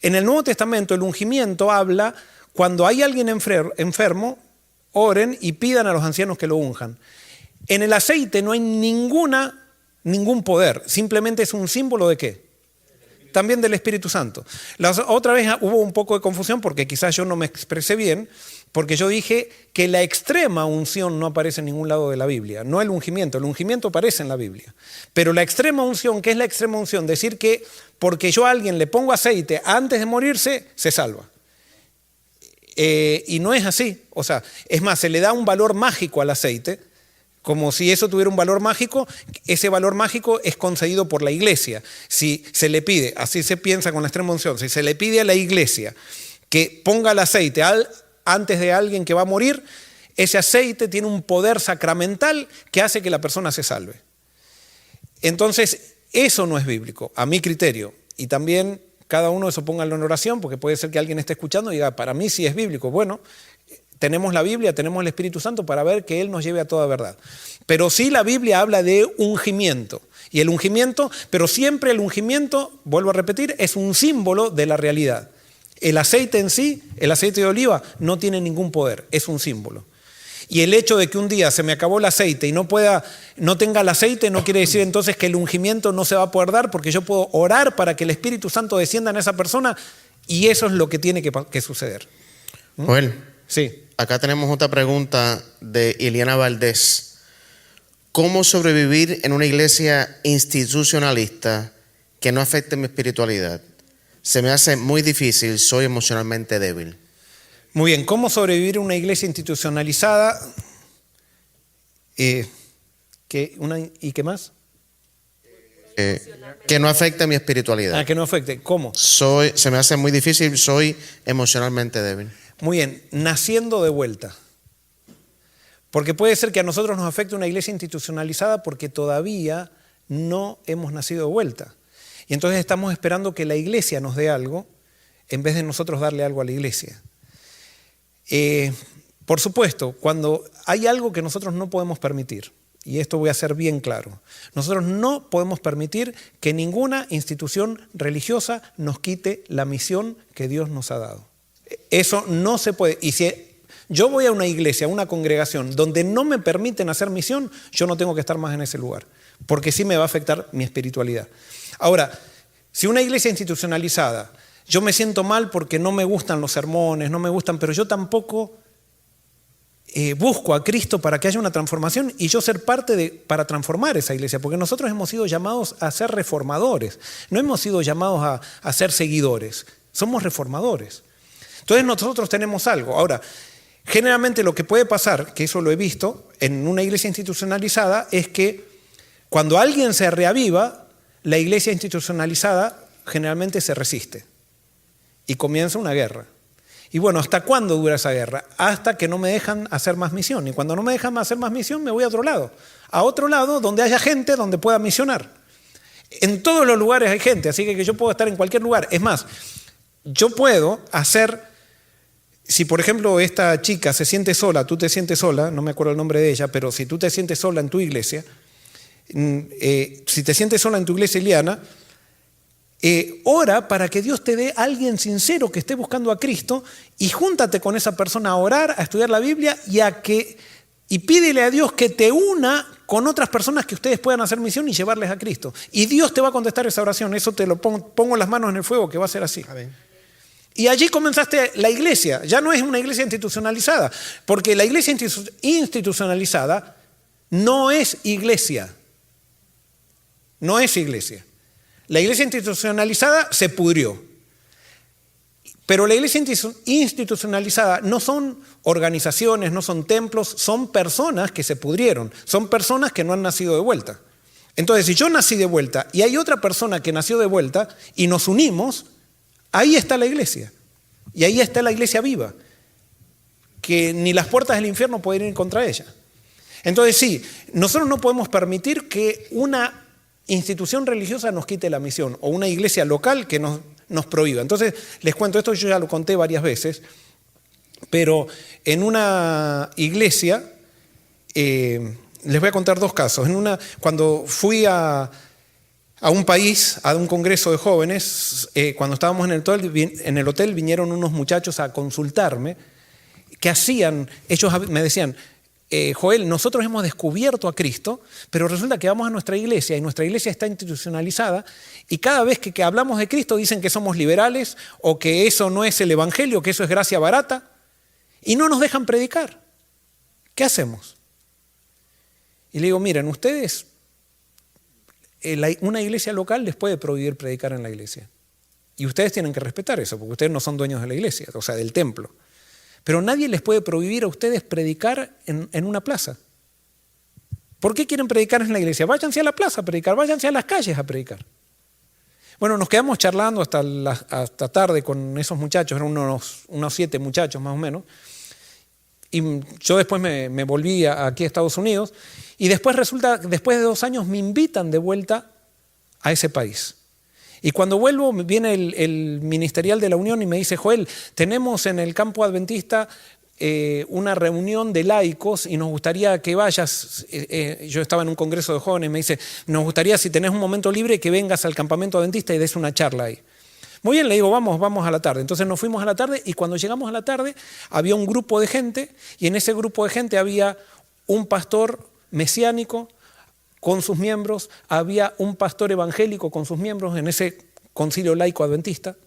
En el Nuevo Testamento el ungimiento habla cuando hay alguien enfermo, oren y pidan a los ancianos que lo unjan. En el aceite no hay ningún poder, simplemente es un símbolo de ¿qué? También del Espíritu Santo. Otra vez hubo un poco de confusión porque quizás yo no me expresé bien, porque yo dije que la extrema unción no aparece en ningún lado de la Biblia, no el ungimiento aparece en la Biblia. Pero la extrema unción, ¿qué es la extrema unción? Decir que porque yo a alguien le pongo aceite antes de morirse, se salva. Y no es así, o sea, es más, se le da un valor mágico al aceite, como si eso tuviera un valor mágico. Ese valor mágico es concedido por la iglesia. Si se le pide, así se piensa con la extrema unción, si se le pide a la iglesia que ponga el aceite antes de alguien que va a morir, ese aceite tiene un poder sacramental que hace que la persona se salve. Entonces, eso no es bíblico, a mi criterio. Y también cada uno eso póngalo en oración, porque puede ser que alguien esté escuchando y diga, para mí sí es bíblico. Bueno, tenemos la Biblia, tenemos el Espíritu Santo para ver que Él nos lleve a toda verdad. Pero sí la Biblia habla de ungimiento. Y el ungimiento, pero siempre el ungimiento, vuelvo a repetir, es un símbolo de la realidad. El aceite en sí, el aceite de oliva, no tiene ningún poder, es un símbolo. Y el hecho de que un día se me acabó el aceite y no tenga el aceite, no quiere decir entonces que el ungimiento no se va a poder dar, porque yo puedo orar para que el Espíritu Santo descienda en esa persona, y eso es lo que tiene que suceder. Joel, Sí. acá tenemos otra pregunta de Iliana Valdés. ¿Cómo sobrevivir en una iglesia institucionalista que no afecte mi espiritualidad? Se me hace muy difícil, soy emocionalmente débil. Muy bien, ¿cómo sobrevivir en una iglesia institucionalizada? ¿Y qué más? Que no afecte mi espiritualidad. Que no afecte. ¿Cómo? Se me hace muy difícil, soy emocionalmente débil. Muy bien, naciendo de vuelta. Porque puede ser que a nosotros nos afecte una iglesia institucionalizada porque todavía no hemos nacido de vuelta. Y entonces estamos esperando que la iglesia nos dé algo en vez de nosotros darle algo a la iglesia. Por supuesto, cuando hay algo que nosotros no podemos permitir, y esto voy a ser bien claro, nosotros no podemos permitir que ninguna institución religiosa nos quite la misión que Dios nos ha dado. Eso no se puede. Y si yo voy a una iglesia, a una congregación donde no me permiten hacer misión, yo no tengo que estar más en ese lugar, porque sí me va a afectar mi espiritualidad. Ahora, si una iglesia institucionalizada, yo me siento mal porque no me gustan los sermones, no me gustan, pero yo tampoco busco a Cristo para que haya una transformación y yo ser parte para transformar esa iglesia, porque nosotros hemos sido llamados a ser reformadores, no hemos sido llamados a ser seguidores, somos reformadores. Entonces nosotros tenemos algo. Ahora, generalmente lo que puede pasar, que eso lo he visto en una iglesia institucionalizada, es que cuando alguien se reaviva, la iglesia institucionalizada generalmente se resiste y comienza una guerra. Y bueno, ¿hasta cuándo dura esa guerra? Hasta que no me dejan hacer más misión. Y cuando no me dejan hacer más misión, me voy a otro lado donde haya gente donde pueda misionar. En todos los lugares hay gente, así que yo puedo estar en cualquier lugar. Es más, yo puedo hacer... Si por ejemplo esta chica se siente sola, tú te sientes sola, no me acuerdo el nombre de ella, pero si tú te sientes sola en tu iglesia, si te sientes sola en tu iglesia, Iliana, ora para que Dios te dé a alguien sincero que esté buscando a Cristo y júntate con esa persona a orar, a estudiar la Biblia y pídele a Dios que te una con otras personas que ustedes puedan hacer misión y llevarles a Cristo. Y Dios te va a contestar esa oración, eso te lo pongo las manos en el fuego, que va a ser así. Y allí comenzaste la iglesia, ya no es una iglesia institucionalizada, porque la iglesia institucionalizada no es iglesia. No es iglesia. La iglesia institucionalizada se pudrió. Pero la iglesia institucionalizada no son organizaciones, no son templos, son personas que se pudrieron, son personas que no han nacido de vuelta. Entonces, si yo nací de vuelta y hay otra persona que nació de vuelta y nos unimos, ahí está la iglesia. Y ahí está la iglesia viva, que ni las puertas del infierno pueden ir contra ella. Entonces sí, nosotros no podemos permitir que una institución religiosa nos quite la misión o una iglesia local que nos prohíba. Entonces les cuento, esto yo ya lo conté varias veces, pero en una iglesia, les voy a contar dos casos. Cuando fui a un país, a un congreso de jóvenes, cuando estábamos en el hotel vinieron unos muchachos a consultarme. ¿Qué hacían? Ellos me decían, Joel, nosotros hemos descubierto a Cristo, pero resulta que vamos a nuestra iglesia y nuestra iglesia está institucionalizada y cada vez que hablamos de Cristo dicen que somos liberales o que eso no es el evangelio, que eso es gracia barata y no nos dejan predicar. ¿Qué hacemos? Y le digo, miren, ustedes, una iglesia local les puede prohibir predicar en la iglesia y ustedes tienen que respetar eso porque ustedes no son dueños de la iglesia, o sea, del templo. Pero nadie les puede prohibir a ustedes predicar en una plaza. ¿Por qué quieren predicar en la iglesia? Váyanse a la plaza a predicar, váyanse a las calles a predicar. Bueno, nos quedamos charlando hasta tarde con esos muchachos, eran unos 7 muchachos más o menos. Y yo después me volví aquí a Estados Unidos y después resulta, después de 2 años me invitan de vuelta a ese país. Y cuando vuelvo viene el ministerial de la Unión y me dice, Joel, tenemos en el campo adventista una reunión de laicos y nos gustaría que vayas. Yo estaba en un congreso de jóvenes y me dice, nos gustaría si tenés un momento libre que vengas al campamento adventista y des una charla ahí. Muy bien, le digo, vamos a la tarde. Entonces nos fuimos a la tarde y cuando llegamos a la tarde había un grupo de gente y en ese grupo de gente había un pastor mesiánico con sus miembros, había un pastor evangélico con sus miembros en ese concilio laico adventista.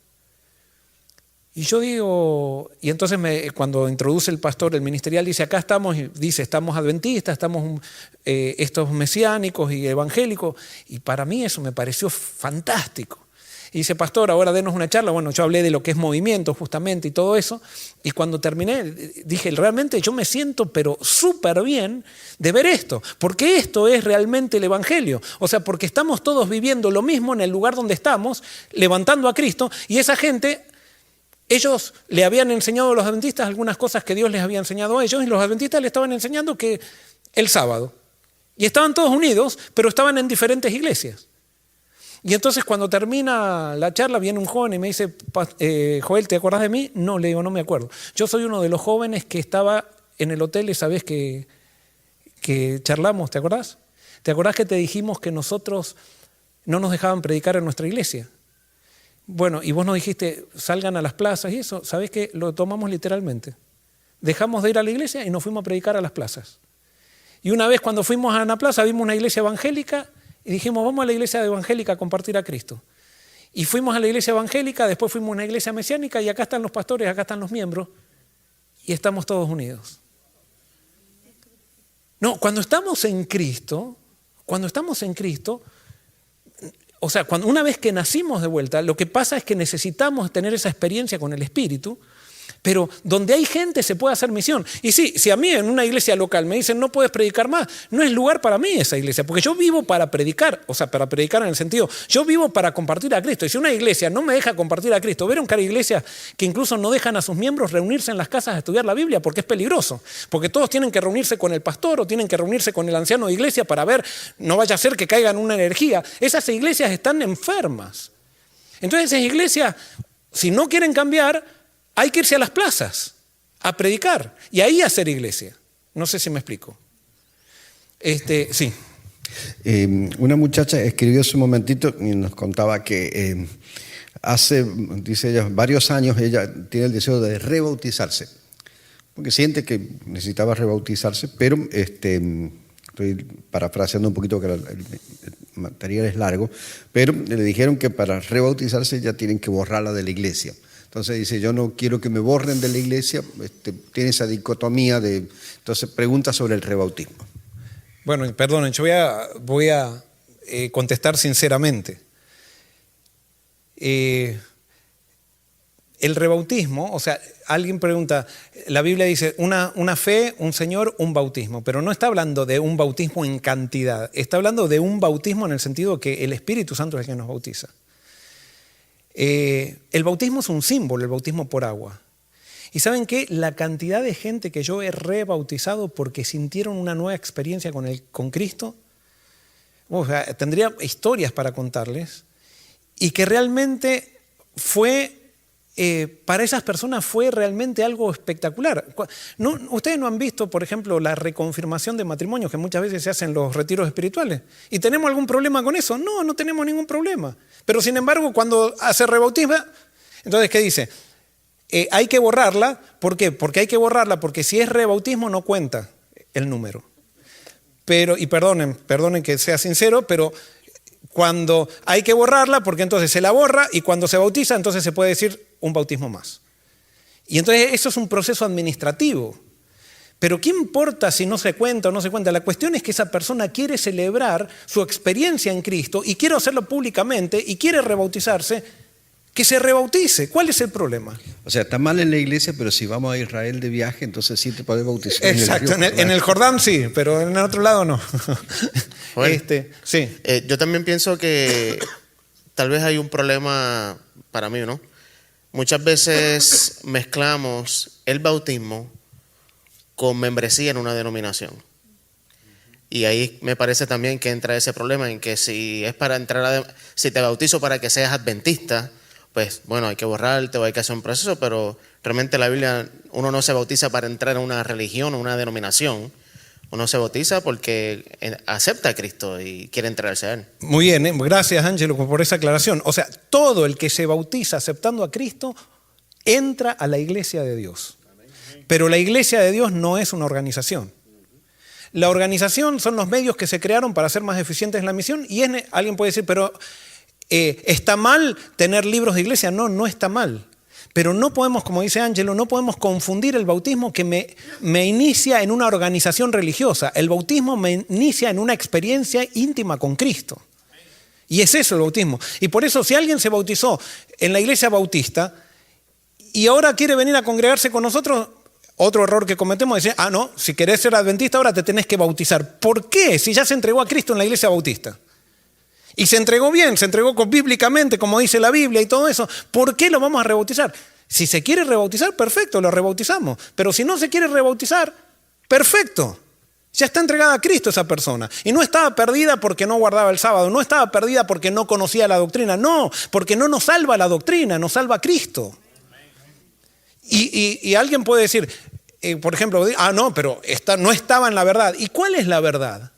Y yo digo, y entonces cuando introduce el pastor, el ministerial, dice, acá estamos, y dice, estamos adventistas, estamos estos mesiánicos y evangélicos, y para mí eso me pareció fantástico. Y dice, pastor, ahora denos una charla. Bueno, yo hablé de lo que es movimiento justamente y todo eso. Y cuando terminé, dije, realmente yo me siento pero súper bien de ver esto. Porque esto es realmente el evangelio. O sea, porque estamos todos viviendo lo mismo en el lugar donde estamos, levantando a Cristo. Y esa gente, ellos le habían enseñado a los adventistas algunas cosas que Dios les había enseñado a ellos. Y los adventistas le estaban enseñando que el sábado. Y estaban todos unidos, pero estaban en diferentes iglesias. Y entonces cuando termina la charla viene un joven y me dice, Joel, ¿te acordás de mí? No, le digo, no me acuerdo. Yo soy uno de los jóvenes que estaba en el hotel esa vez que charlamos, ¿te acordás? ¿Te acordás que te dijimos que nosotros no nos dejaban predicar en nuestra iglesia? Bueno, y vos nos dijiste, salgan a las plazas y eso, ¿sabés qué? Lo tomamos literalmente. Dejamos de ir a la iglesia y nos fuimos a predicar a las plazas. Y una vez cuando fuimos a una plaza vimos una iglesia evangélica y dijimos, vamos a la iglesia evangélica a compartir a Cristo. Y fuimos a la iglesia evangélica, después fuimos a una iglesia mesiánica y acá están los pastores, acá están los miembros y estamos todos unidos. No, cuando estamos en Cristo, o sea, una vez que nacimos de vuelta, lo que pasa es que necesitamos tener esa experiencia con el Espíritu, pero donde hay gente se puede hacer misión. Y sí, si a mí en una iglesia local me dicen no puedes predicar más, no es lugar para mí esa iglesia, porque yo vivo para predicar, o sea, para predicar en el sentido, yo vivo para compartir a Cristo. Y si una iglesia no me deja compartir a Cristo, vieron que hay iglesias que incluso no dejan a sus miembros reunirse en las casas a estudiar la Biblia porque es peligroso, porque todos tienen que reunirse con el pastor o tienen que reunirse con el anciano de iglesia para ver, no vaya a ser que caigan una energía. Esas iglesias están enfermas. Entonces esas iglesias, si no quieren cambiar, hay que irse a las plazas a predicar y ahí hacer iglesia. No sé si me explico. Sí. Una muchacha escribió hace un momentito y nos contaba que hace, dice ella, varios años ella tiene el deseo de rebautizarse, porque siente que necesitaba rebautizarse, pero estoy parafraseando un poquito que el material es largo, pero le dijeron que para rebautizarse ya tienen que borrarla de la iglesia. Entonces dice, yo no quiero que me borren de la iglesia, tiene esa dicotomía de... Entonces pregunta sobre el rebautismo. Bueno, perdonen, yo voy a contestar sinceramente. El rebautismo, o sea, alguien pregunta, la Biblia dice una fe, un Señor, un bautismo, pero no está hablando de un bautismo en cantidad, está hablando de un bautismo en el sentido que el Espíritu Santo es el que nos bautiza. El bautismo es un símbolo, el bautismo por agua. ¿Y saben qué? La cantidad de gente que yo he rebautizado porque sintieron una nueva experiencia con Cristo, o sea, tendría historias para contarles, y que realmente fue... para esas personas fue realmente algo espectacular. Ustedes no han visto, por ejemplo, la reconfirmación de matrimonios que muchas veces se hacen en los retiros espirituales. ¿Y tenemos algún problema con eso? No, no tenemos ningún problema. Pero sin embargo, cuando se rebautisma, entonces, ¿qué dice? Hay que borrarla. ¿Por qué? Porque hay que borrarla porque si es rebautismo no cuenta el número. Pero, y perdonen que sea sincero, pero cuando hay que borrarla, porque entonces se la borra y cuando se bautiza, entonces se puede decir un bautismo más. Y entonces eso es un proceso administrativo. Pero ¿qué importa si no se cuenta o no se cuenta? La cuestión es que esa persona quiere celebrar su experiencia en Cristo y quiere hacerlo públicamente y quiere rebautizarse, que se rebautice. ¿Cuál es el problema? O sea, está mal en la iglesia, pero si vamos a Israel de viaje, entonces sí te puedes bautizar. Exacto, en el Jordán sí, pero en el otro lado no. Bueno, sí. Yo también pienso que tal vez hay un problema para mí, ¿no? Muchas veces mezclamos el bautismo con membresía en una denominación. Y ahí me parece también que entra ese problema en que si es para entrar si te bautizo para que seas adventista, pues bueno, hay que borrarte o hay que hacer un proceso, pero realmente la Biblia, uno no se bautiza para entrar en una religión o una denominación. Uno se bautiza porque acepta a Cristo y quiere entregarse a Él. Muy bien, gracias Ángelo por esa aclaración. O sea, todo el que se bautiza aceptando a Cristo entra a la iglesia de Dios. Pero la iglesia de Dios no es una organización. La organización son los medios que se crearon para ser más eficientes en la misión y alguien puede decir, pero ¿está mal tener libros de iglesia? No, no está mal. Pero no podemos, como dice Ángelo, no podemos confundir el bautismo que me inicia en una organización religiosa. El bautismo me inicia en una experiencia íntima con Cristo. Y es eso el bautismo. Y por eso si alguien se bautizó en la iglesia bautista y ahora quiere venir a congregarse con nosotros, otro error que cometemos es decir, no, si querés ser adventista ahora te tenés que bautizar. ¿Por qué? Si ya se entregó a Cristo en la iglesia bautista. Y se entregó bien, se entregó bíblicamente, como dice la Biblia y todo eso. ¿Por qué lo vamos a rebautizar? Si se quiere rebautizar, perfecto, lo rebautizamos. Pero si no se quiere rebautizar, perfecto. Ya está entregada a Cristo esa persona. Y no estaba perdida porque no guardaba el sábado, no estaba perdida porque no conocía la doctrina, no, porque no nos salva la doctrina, nos salva Cristo. Y alguien puede decir, por ejemplo, no, pero no estaba en la verdad. ¿Y cuál es la verdad?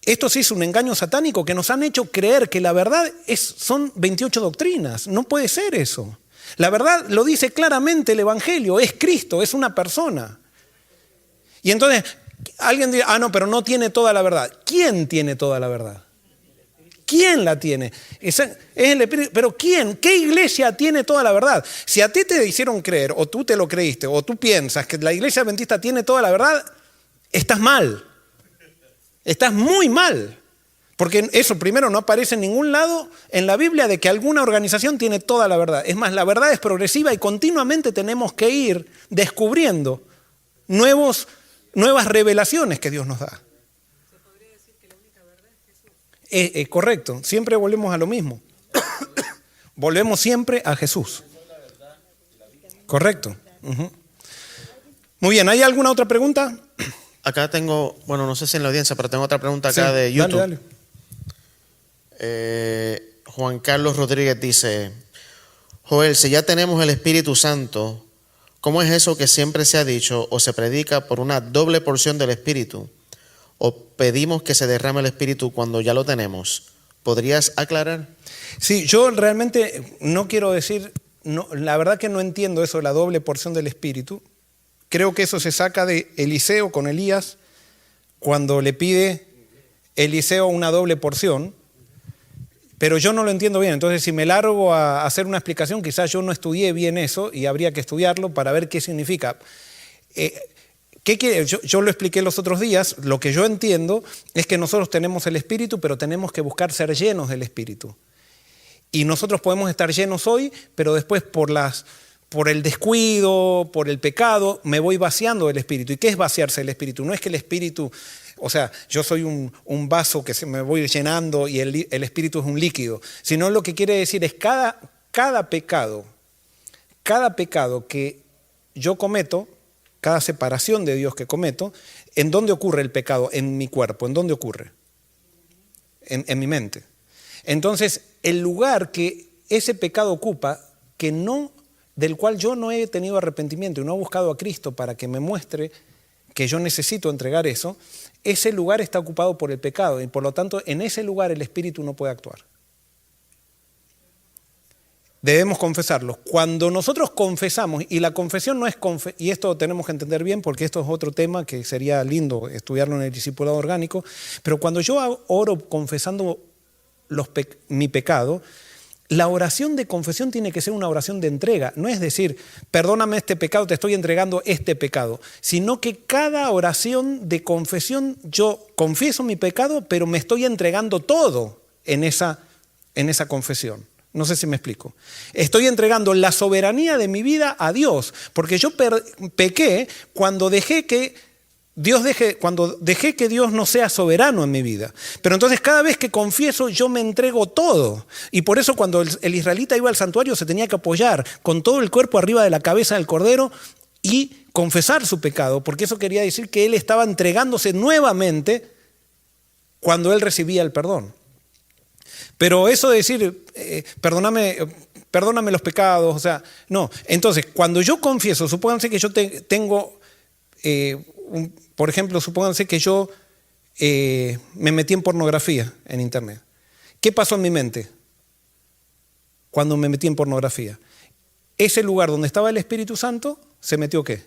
Esto sí es un engaño satánico que nos han hecho creer que la verdad son 28 doctrinas. No puede ser eso. La verdad lo dice claramente el Evangelio, es Cristo, es una persona. Y entonces alguien dirá, no, pero no tiene toda la verdad. ¿Quién tiene toda la verdad? ¿Quién la tiene? Es el Espíritu. ¿Pero quién? ¿Qué iglesia tiene toda la verdad? Si a ti te hicieron creer, o tú te lo creíste, o tú piensas que la iglesia adventista tiene toda la verdad, estás mal. Estás muy mal, porque eso primero no aparece en ningún lado en la Biblia de que alguna organización tiene toda la verdad. Es más, la verdad es progresiva y continuamente tenemos que ir descubriendo nuevas revelaciones que Dios nos da. ¿Se podría decir que la única verdad es Jesús? Correcto, siempre volvemos a lo mismo. Volvemos siempre a Jesús. Correcto. Uh-huh. Muy bien, ¿hay alguna otra pregunta? Acá tengo, bueno, no sé si en la audiencia, pero tengo otra pregunta acá de YouTube. Dale. Juan Carlos Rodríguez dice, Joel, si ya tenemos el Espíritu Santo, ¿cómo es eso que siempre se ha dicho o se predica por una doble porción del Espíritu? ¿O pedimos que se derrame el Espíritu cuando ya lo tenemos? ¿Podrías aclarar? Sí, yo realmente no quiero decir, la verdad que no entiendo eso de la doble porción del Espíritu. Creo que eso se saca de Eliseo con Elías, cuando le pide Eliseo una doble porción, pero yo no lo entiendo bien. Entonces, si me largo a hacer una explicación, quizás yo no estudié bien eso y habría que estudiarlo para ver qué significa. ¿Qué quiere? Yo lo expliqué los otros días. Lo que yo entiendo es que nosotros tenemos el Espíritu, pero tenemos que buscar ser llenos del Espíritu. Y nosotros podemos estar llenos hoy, pero después por el descuido, por el pecado, me voy vaciando del Espíritu. ¿Y qué es vaciarse del Espíritu? No es que el Espíritu, o sea, yo soy un vaso que se me voy llenando y el Espíritu es un líquido, sino lo que quiere decir es cada pecado que yo cometo, cada separación de Dios que cometo, ¿en dónde ocurre el pecado? En mi cuerpo. ¿En dónde ocurre? En mi mente. Entonces, el lugar que ese pecado ocupa, del cual yo no he tenido arrepentimiento y no he buscado a Cristo para que me muestre que yo necesito entregar eso, ese lugar está ocupado por el pecado y por lo tanto en ese lugar el Espíritu no puede actuar. Debemos confesarlo. Cuando nosotros confesamos, y la confesión no es y esto tenemos que entender bien porque esto es otro tema que sería lindo estudiarlo en el discipulado orgánico, pero cuando yo oro confesando mi pecado, la oración de confesión tiene que ser una oración de entrega. No es decir, perdóname este pecado, te estoy entregando este pecado, sino que cada oración de confesión yo confieso mi pecado, pero me estoy entregando todo en esa confesión. No sé si me explico. Estoy entregando la soberanía de mi vida a Dios, porque yo pequé cuando dejé que Dios no sea soberano en mi vida. Pero entonces cada vez que confieso yo me entrego todo. Y por eso cuando el israelita iba al santuario se tenía que apoyar con todo el cuerpo arriba de la cabeza del cordero y confesar su pecado, porque eso quería decir que él estaba entregándose nuevamente cuando él recibía el perdón. Pero eso de decir, perdóname los pecados, o sea, no. Entonces, cuando yo confieso, supónganse que yo tengo, por ejemplo, supónganse que yo me metí en pornografía en internet. ¿Qué pasó en mi mente cuando me metí en pornografía? Ese lugar donde estaba el Espíritu Santo, ¿se metió qué?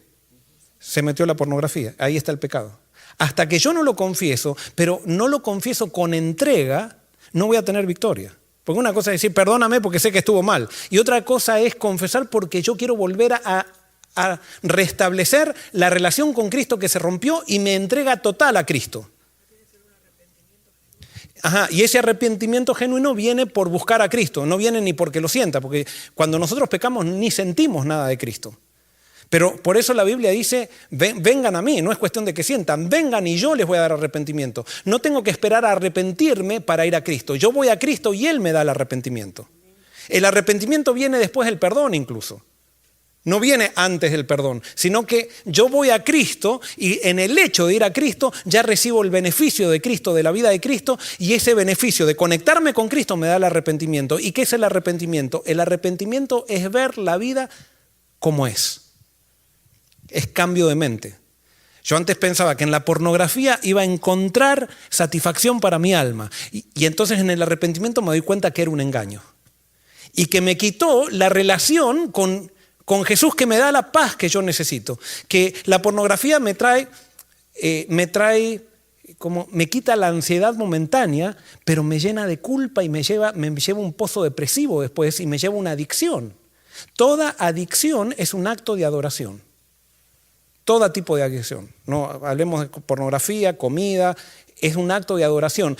Se metió la pornografía, ahí está el pecado. Hasta que yo no lo confieso, pero no lo confieso con entrega, no voy a tener victoria. Porque una cosa es decir, perdóname porque sé que estuvo mal. Y otra cosa es confesar porque yo quiero volver a restablecer la relación con Cristo que se rompió y me entrega total a Cristo. Ajá, y ese arrepentimiento genuino viene por buscar a Cristo, no viene ni porque lo sienta, porque cuando nosotros pecamos ni sentimos nada de Cristo. Pero por eso la Biblia dice, vengan a mí, no es cuestión de que sientan, vengan y yo les voy a dar arrepentimiento. No tengo que esperar a arrepentirme para ir a Cristo. Yo voy a Cristo y Él me da el arrepentimiento. El arrepentimiento viene después del perdón incluso. No viene antes del perdón, sino que yo voy a Cristo y en el hecho de ir a Cristo ya recibo el beneficio de Cristo, de la vida de Cristo, y ese beneficio de conectarme con Cristo me da el arrepentimiento. ¿Y qué es el arrepentimiento? El arrepentimiento es ver la vida como es. Es cambio de mente. Yo antes pensaba que en la pornografía iba a encontrar satisfacción para mi alma y entonces en el arrepentimiento me doy cuenta que era un engaño y que me quitó la relación con Jesús que me da la paz que yo necesito. Que la pornografía me quita la ansiedad momentánea, pero me llena de culpa y me lleva a un pozo depresivo después y me lleva a una adicción. Toda adicción es un acto de adoración. Todo tipo de adicción. No hablemos de pornografía, comida, es un acto de adoración.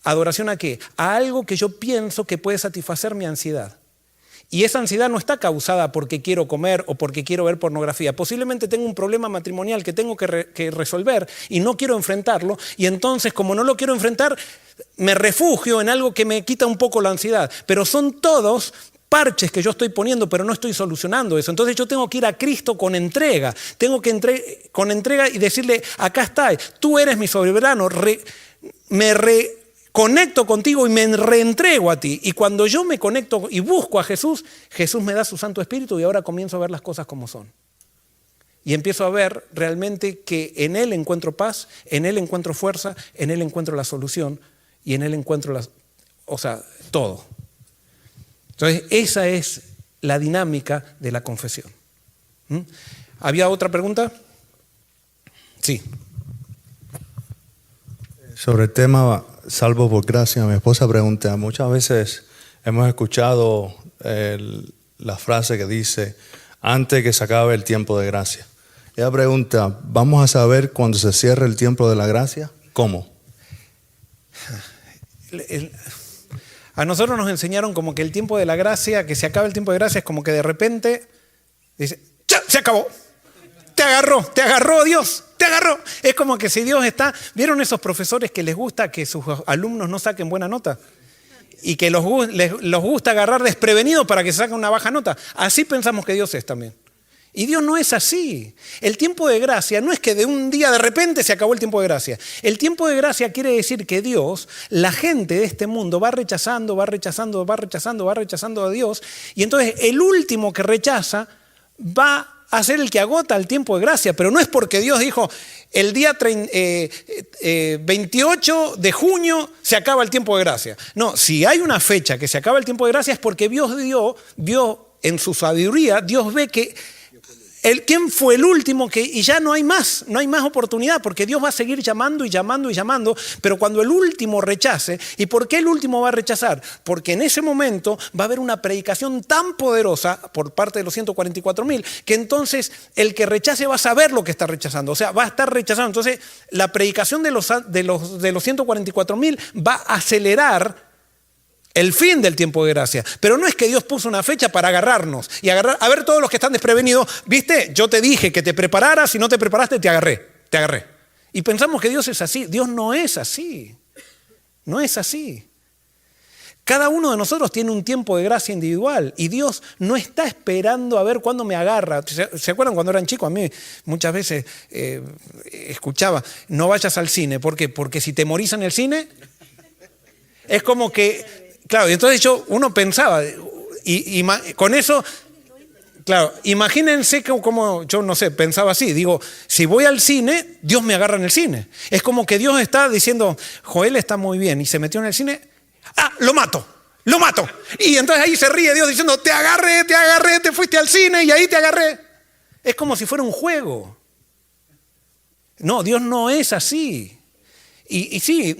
¿Adoración a qué? A algo que yo pienso que puede satisfacer mi ansiedad. Y esa ansiedad no está causada porque quiero comer o porque quiero ver pornografía. Posiblemente tengo un problema matrimonial que tengo que resolver y no quiero enfrentarlo. Y entonces, como no lo quiero enfrentar, me refugio en algo que me quita un poco la ansiedad. Pero son todos parches que yo estoy poniendo, pero no estoy solucionando eso. Entonces yo tengo que ir a Cristo con entrega. Tengo que con entrega y decirle, acá está, tú eres mi soberano, me reconecto contigo y me reentrego a ti. Y cuando yo me conecto y busco a Jesús, Jesús me da su Santo Espíritu y ahora comienzo a ver las cosas como son. Y empiezo a ver realmente que en Él encuentro paz, en Él encuentro fuerza, en Él encuentro la solución y en Él encuentro todo. Entonces, esa es la dinámica de la confesión. ¿Había otra pregunta? Sí. Sobre el tema salvo por gracia, mi esposa pregunta, muchas veces hemos escuchado la frase que dice, antes que se acabe el tiempo de gracia. Ella pregunta, ¿vamos a saber cuando se cierre el tiempo de la gracia? ¿Cómo? A nosotros nos enseñaron como que el tiempo de la gracia, que se acaba el tiempo de gracia, es como que de repente dice, ¡ya! Se acabó. Te agarró Dios, te agarró. Es como que si Dios está... ¿Vieron esos profesores que les gusta que sus alumnos no saquen buena nota? Y que los gusta agarrar desprevenidos para que se saquen una baja nota. Así pensamos que Dios es también. Y Dios no es así. El tiempo de gracia no es que de un día de repente se acabó el tiempo de gracia. El tiempo de gracia quiere decir que Dios, la gente de este mundo va rechazando a Dios. Y entonces el último que rechaza va a ser el que agota el tiempo de gracia. Pero no es porque Dios dijo, el día 28 de junio se acaba el tiempo de gracia. No, si hay una fecha que se acaba el tiempo de gracia es porque Dios vio en su sabiduría, Dios ve que ¿quién fue el último? Y ya no hay más oportunidad, porque Dios va a seguir llamando, pero cuando el último rechace, ¿y por qué el último va a rechazar? Porque en ese momento va a haber una predicación tan poderosa por parte de los 144,000, que entonces el que rechace va a saber lo que está rechazando, o sea, va a estar rechazando. Entonces la predicación de los 144,000 va a acelerar el fin del tiempo de gracia. Pero no es que Dios puso una fecha para agarrarnos y a ver todos los que están desprevenidos. ¿Viste? Yo te dije que te prepararas, si no te preparaste te agarré. Y pensamos que Dios es así. Dios no es así. No es así. Cada uno de nosotros tiene un tiempo de gracia individual y Dios no está esperando a ver cuándo me agarra. ¿Se acuerdan cuando eran chicos? A mí muchas veces escuchaba, no vayas al cine. ¿Por qué? Porque si te morís en el cine, es como que... Claro, y entonces uno pensaba, y con eso, claro, imagínense como yo no sé, pensaba así, digo, si voy al cine, Dios me agarra en el cine. Es como que Dios está diciendo, Joel está muy bien, y se metió en el cine, lo mato. Y entonces ahí se ríe Dios diciendo, te agarré, te fuiste al cine y ahí te agarré. Es como si fuera un juego. No, Dios no es así. Y sí...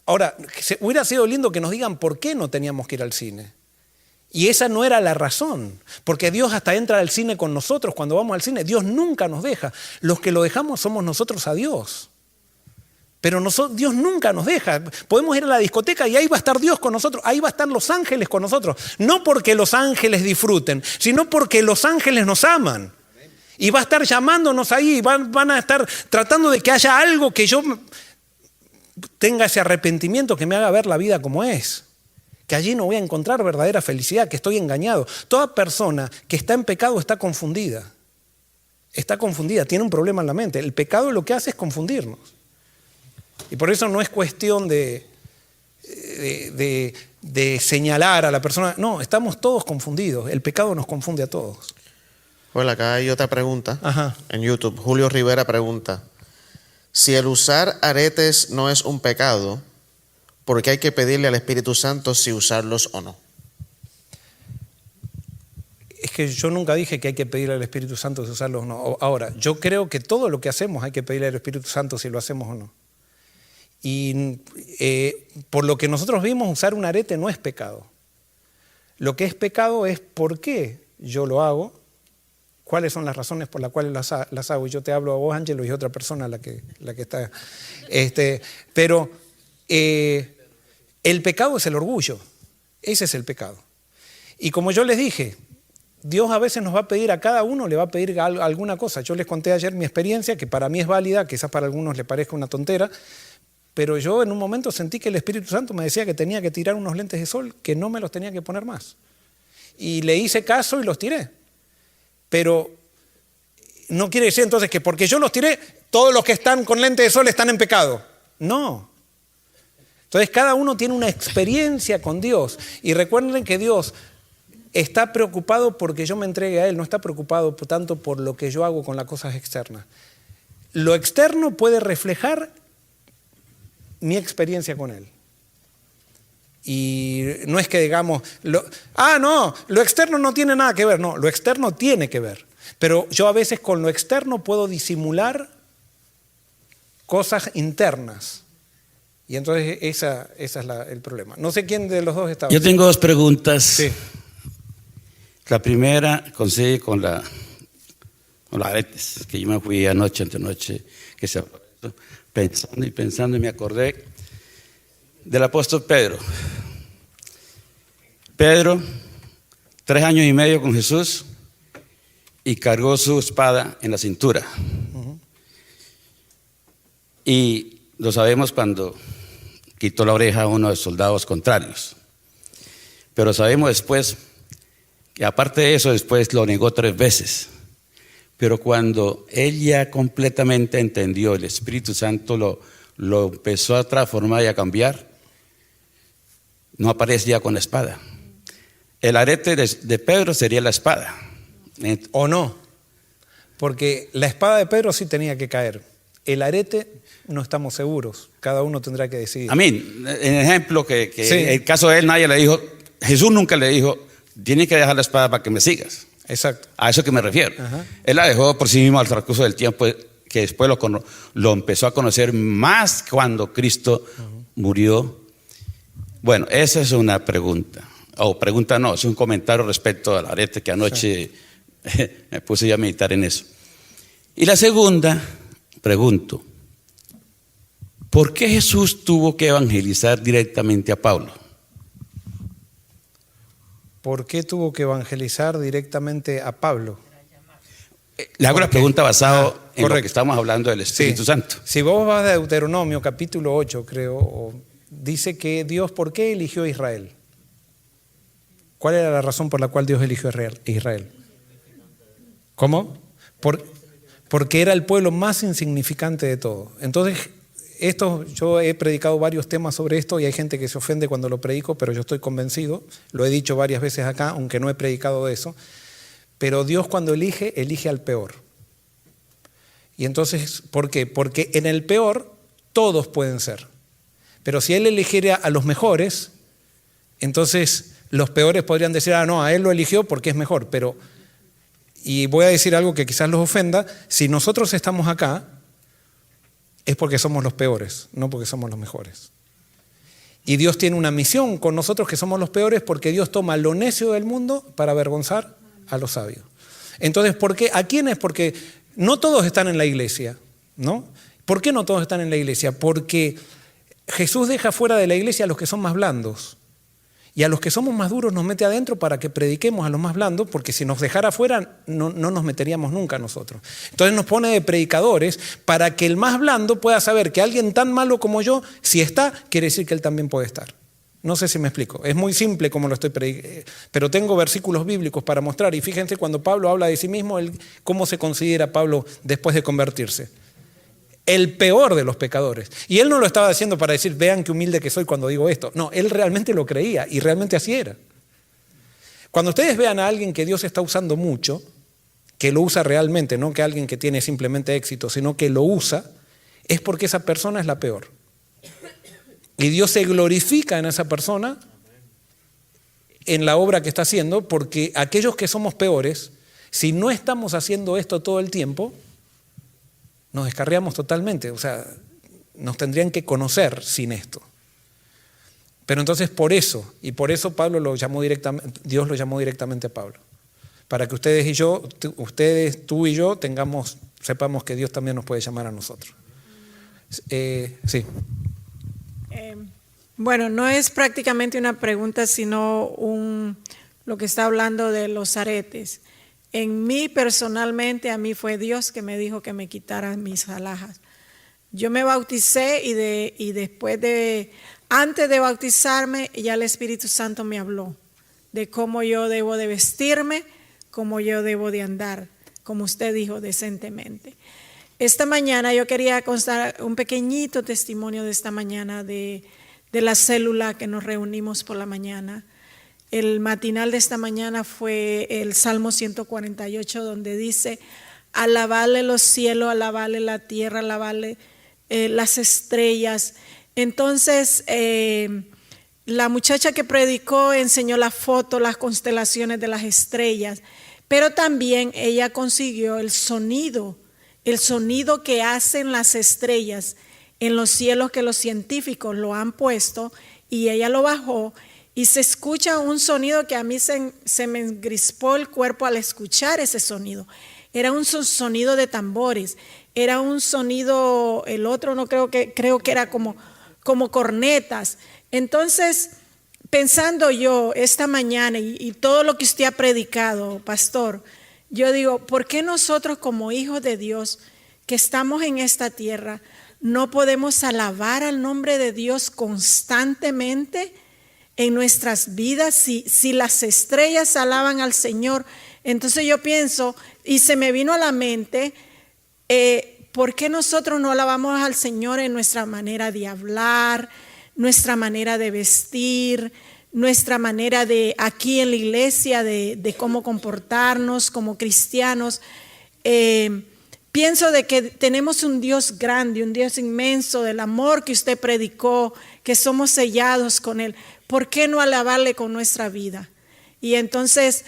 Ahora, hubiera sido lindo que nos digan por qué no teníamos que ir al cine. Y esa no era la razón, porque Dios hasta entra al cine con nosotros cuando vamos al cine. Dios nunca nos deja. Los que lo dejamos somos nosotros a Dios. Pero Dios nunca nos deja. Podemos ir a la discoteca y ahí va a estar Dios con nosotros. Ahí va a estar los ángeles con nosotros. No porque los ángeles disfruten, sino porque los ángeles nos aman. Y va a estar llamándonos ahí. Van a estar tratando de que haya algo que yo... tenga ese arrepentimiento que me haga ver la vida como es, que allí no voy a encontrar verdadera felicidad, que estoy engañado. Toda persona que está en pecado está confundida, tiene un problema en la mente. El pecado lo que hace es confundirnos. Y por eso no es cuestión de señalar a la persona, no, estamos todos confundidos, el pecado nos confunde a todos. Bueno, acá hay otra pregunta. Ajá. En YouTube. Julio Rivera pregunta, si el usar aretes no es un pecado, ¿por qué hay que pedirle al Espíritu Santo si usarlos o no? Es que yo nunca dije que hay que pedirle al Espíritu Santo si usarlos o no. Ahora, yo creo que todo lo que hacemos hay que pedirle al Espíritu Santo si lo hacemos o no. Y por lo que nosotros vimos, usar un arete no es pecado. Lo que es pecado es por qué yo lo hago, cuáles son las razones por las cuales las hago. Y yo te hablo a vos, Ángelo, y otra persona la que está. Pero el pecado es el orgullo. Ese es el pecado. Y como yo les dije, Dios a veces nos va a pedir, a cada uno le va a pedir alguna cosa. Yo les conté ayer mi experiencia, que para mí es válida, quizás para algunos les parezca una tontera, pero yo en un momento sentí que el Espíritu Santo me decía que tenía que tirar unos lentes de sol, que no me los tenía que poner más. Y le hice caso y los tiré. Pero no quiere decir entonces que porque yo los tiré, todos los que están con lentes de sol están en pecado. No. Entonces cada uno tiene una experiencia con Dios. Y recuerden que Dios está preocupado porque yo me entregue a Él, no está preocupado tanto por lo que yo hago con las cosas externas. Lo externo puede reflejar mi experiencia con Él. Y no es que digamos, lo externo no tiene nada que ver. No, lo externo tiene que ver. Pero yo a veces con lo externo puedo disimular cosas internas. Y entonces ese es el problema. No sé quién de los dos estaba. Yo tengo dos preguntas. Sí. La primera consigue con los aretes, que yo me fui antenoche, que se pensando y me acordé del apóstol Pedro. Pedro, 3 años y medio con Jesús y cargó su espada en la cintura. Y lo sabemos cuando quitó la oreja a uno de los soldados contrarios. Pero sabemos después que aparte de eso, después lo negó 3 veces. Pero cuando él ya completamente entendió, el Espíritu Santo lo empezó a transformar y a cambiar, no aparece ya con la espada. El arete de Pedro sería la espada. ¿O no? Porque la espada de Pedro sí tenía que caer. El arete no estamos seguros. Cada uno tendrá que decidir. Amén. En el ejemplo que Sí. en el caso de él nadie le dijo, Jesús nunca le dijo, tienes que dejar la espada para que me sigas. Exacto. A eso que me refiero. Ajá. Él la dejó por sí mismo al transcurso del tiempo, que después lo empezó a conocer más cuando Cristo murió. Bueno, esa es una pregunta. O pregunta no, es un comentario respecto al arete que anoche me puse ya a meditar en eso. Y la segunda, pregunto, ¿por qué Jesús tuvo que evangelizar directamente a Pablo? ¿Por qué tuvo que evangelizar directamente a Pablo? Le hago la pregunta basado en lo correcto. que estamos hablando del Espíritu Sí. Santo. Si vos vas a Deuteronomio capítulo 8, creo, dice que Dios, ¿por qué eligió a Israel? ¿Cuál era la razón por la cual Dios eligió a Israel? ¿Cómo? Porque era el pueblo más insignificante de todo. Entonces, yo he predicado varios temas sobre esto y hay gente que se ofende cuando lo predico, pero yo estoy convencido, lo he dicho varias veces acá, aunque no he predicado de eso, pero Dios cuando elige al peor. Y entonces, ¿por qué? Porque en el peor todos pueden ser, pero si Él eligiera a los mejores, entonces los peores podrían decir, no, a Él lo eligió porque es mejor, y voy a decir algo que quizás los ofenda, si nosotros estamos acá, es porque somos los peores, no porque somos los mejores. Y Dios tiene una misión con nosotros que somos los peores porque Dios toma lo necio del mundo para avergonzar a los sabios. Entonces, ¿por qué? ¿A quiénes? Porque no todos están en la iglesia, ¿no? ¿Por qué no todos están en la iglesia? Porque Jesús deja fuera de la iglesia a los que son más blandos. Y a los que somos más duros nos mete adentro para que prediquemos a los más blandos, porque si nos dejara afuera no nos meteríamos nunca nosotros. Entonces nos pone de predicadores para que el más blando pueda saber que alguien tan malo como yo, si está, quiere decir que él también puede estar. No sé si me explico. Es muy simple como lo estoy predicando, pero tengo versículos bíblicos para mostrar. Y fíjense cuando Pablo habla de sí mismo, cómo se considera Pablo después de convertirse. El peor de los pecadores. Y él no lo estaba haciendo para decir, vean qué humilde que soy cuando digo esto. No, él realmente lo creía y realmente así era. Cuando ustedes vean a alguien que Dios está usando mucho, que lo usa realmente, no que alguien que tiene simplemente éxito, sino que lo usa, es porque esa persona es la peor. Y Dios se glorifica en esa persona, en la obra que está haciendo, porque aquellos que somos peores, si no estamos haciendo esto todo el tiempo, nos descarriamos totalmente, o sea, nos tendrían que conocer sin esto. Pero entonces por eso Pablo lo llamó directamente, Dios lo llamó directamente a Pablo, para que ustedes, tú y yo sepamos que Dios también nos puede llamar a nosotros. Sí. Bueno, no es prácticamente una pregunta, sino lo que está hablando de los aretes. En mí personalmente, a mí fue Dios que me dijo que me quitara mis alhajas. Yo me bauticé y antes de bautizarme, ya el Espíritu Santo me habló de cómo yo debo de vestirme, cómo yo debo de andar, como usted dijo, decentemente. Esta mañana yo quería contar un pequeñito testimonio de esta mañana de la célula que nos reunimos por la mañana. El matinal de esta mañana fue el Salmo 148, donde dice, alabarle los cielos, alabarle la tierra, alabarle las estrellas. Entonces, la muchacha que predicó enseñó la foto, las constelaciones de las estrellas, pero también ella consiguió el sonido que hacen las estrellas en los cielos, que los científicos lo han puesto, y ella lo bajó. Y se escucha un sonido que a mí se me engrispó el cuerpo al escuchar ese sonido. Era un sonido de tambores, era un sonido, el otro no creo que era como cornetas. Entonces, pensando yo esta mañana y todo lo que usted ha predicado, pastor, yo digo, ¿por qué nosotros como hijos de Dios que estamos en esta tierra no podemos alabar al nombre de Dios constantemente en nuestras vidas? Si las estrellas alaban al Señor, entonces yo pienso, y se me vino a la mente, ¿por qué nosotros no alabamos al Señor en nuestra manera de hablar, nuestra manera de vestir, nuestra manera de aquí en la iglesia, de cómo comportarnos como cristianos? Pienso de que tenemos un Dios grande, un Dios inmenso, del amor que usted predicó, que somos sellados con Él. ¿Por qué no alabarle con nuestra vida? Y entonces,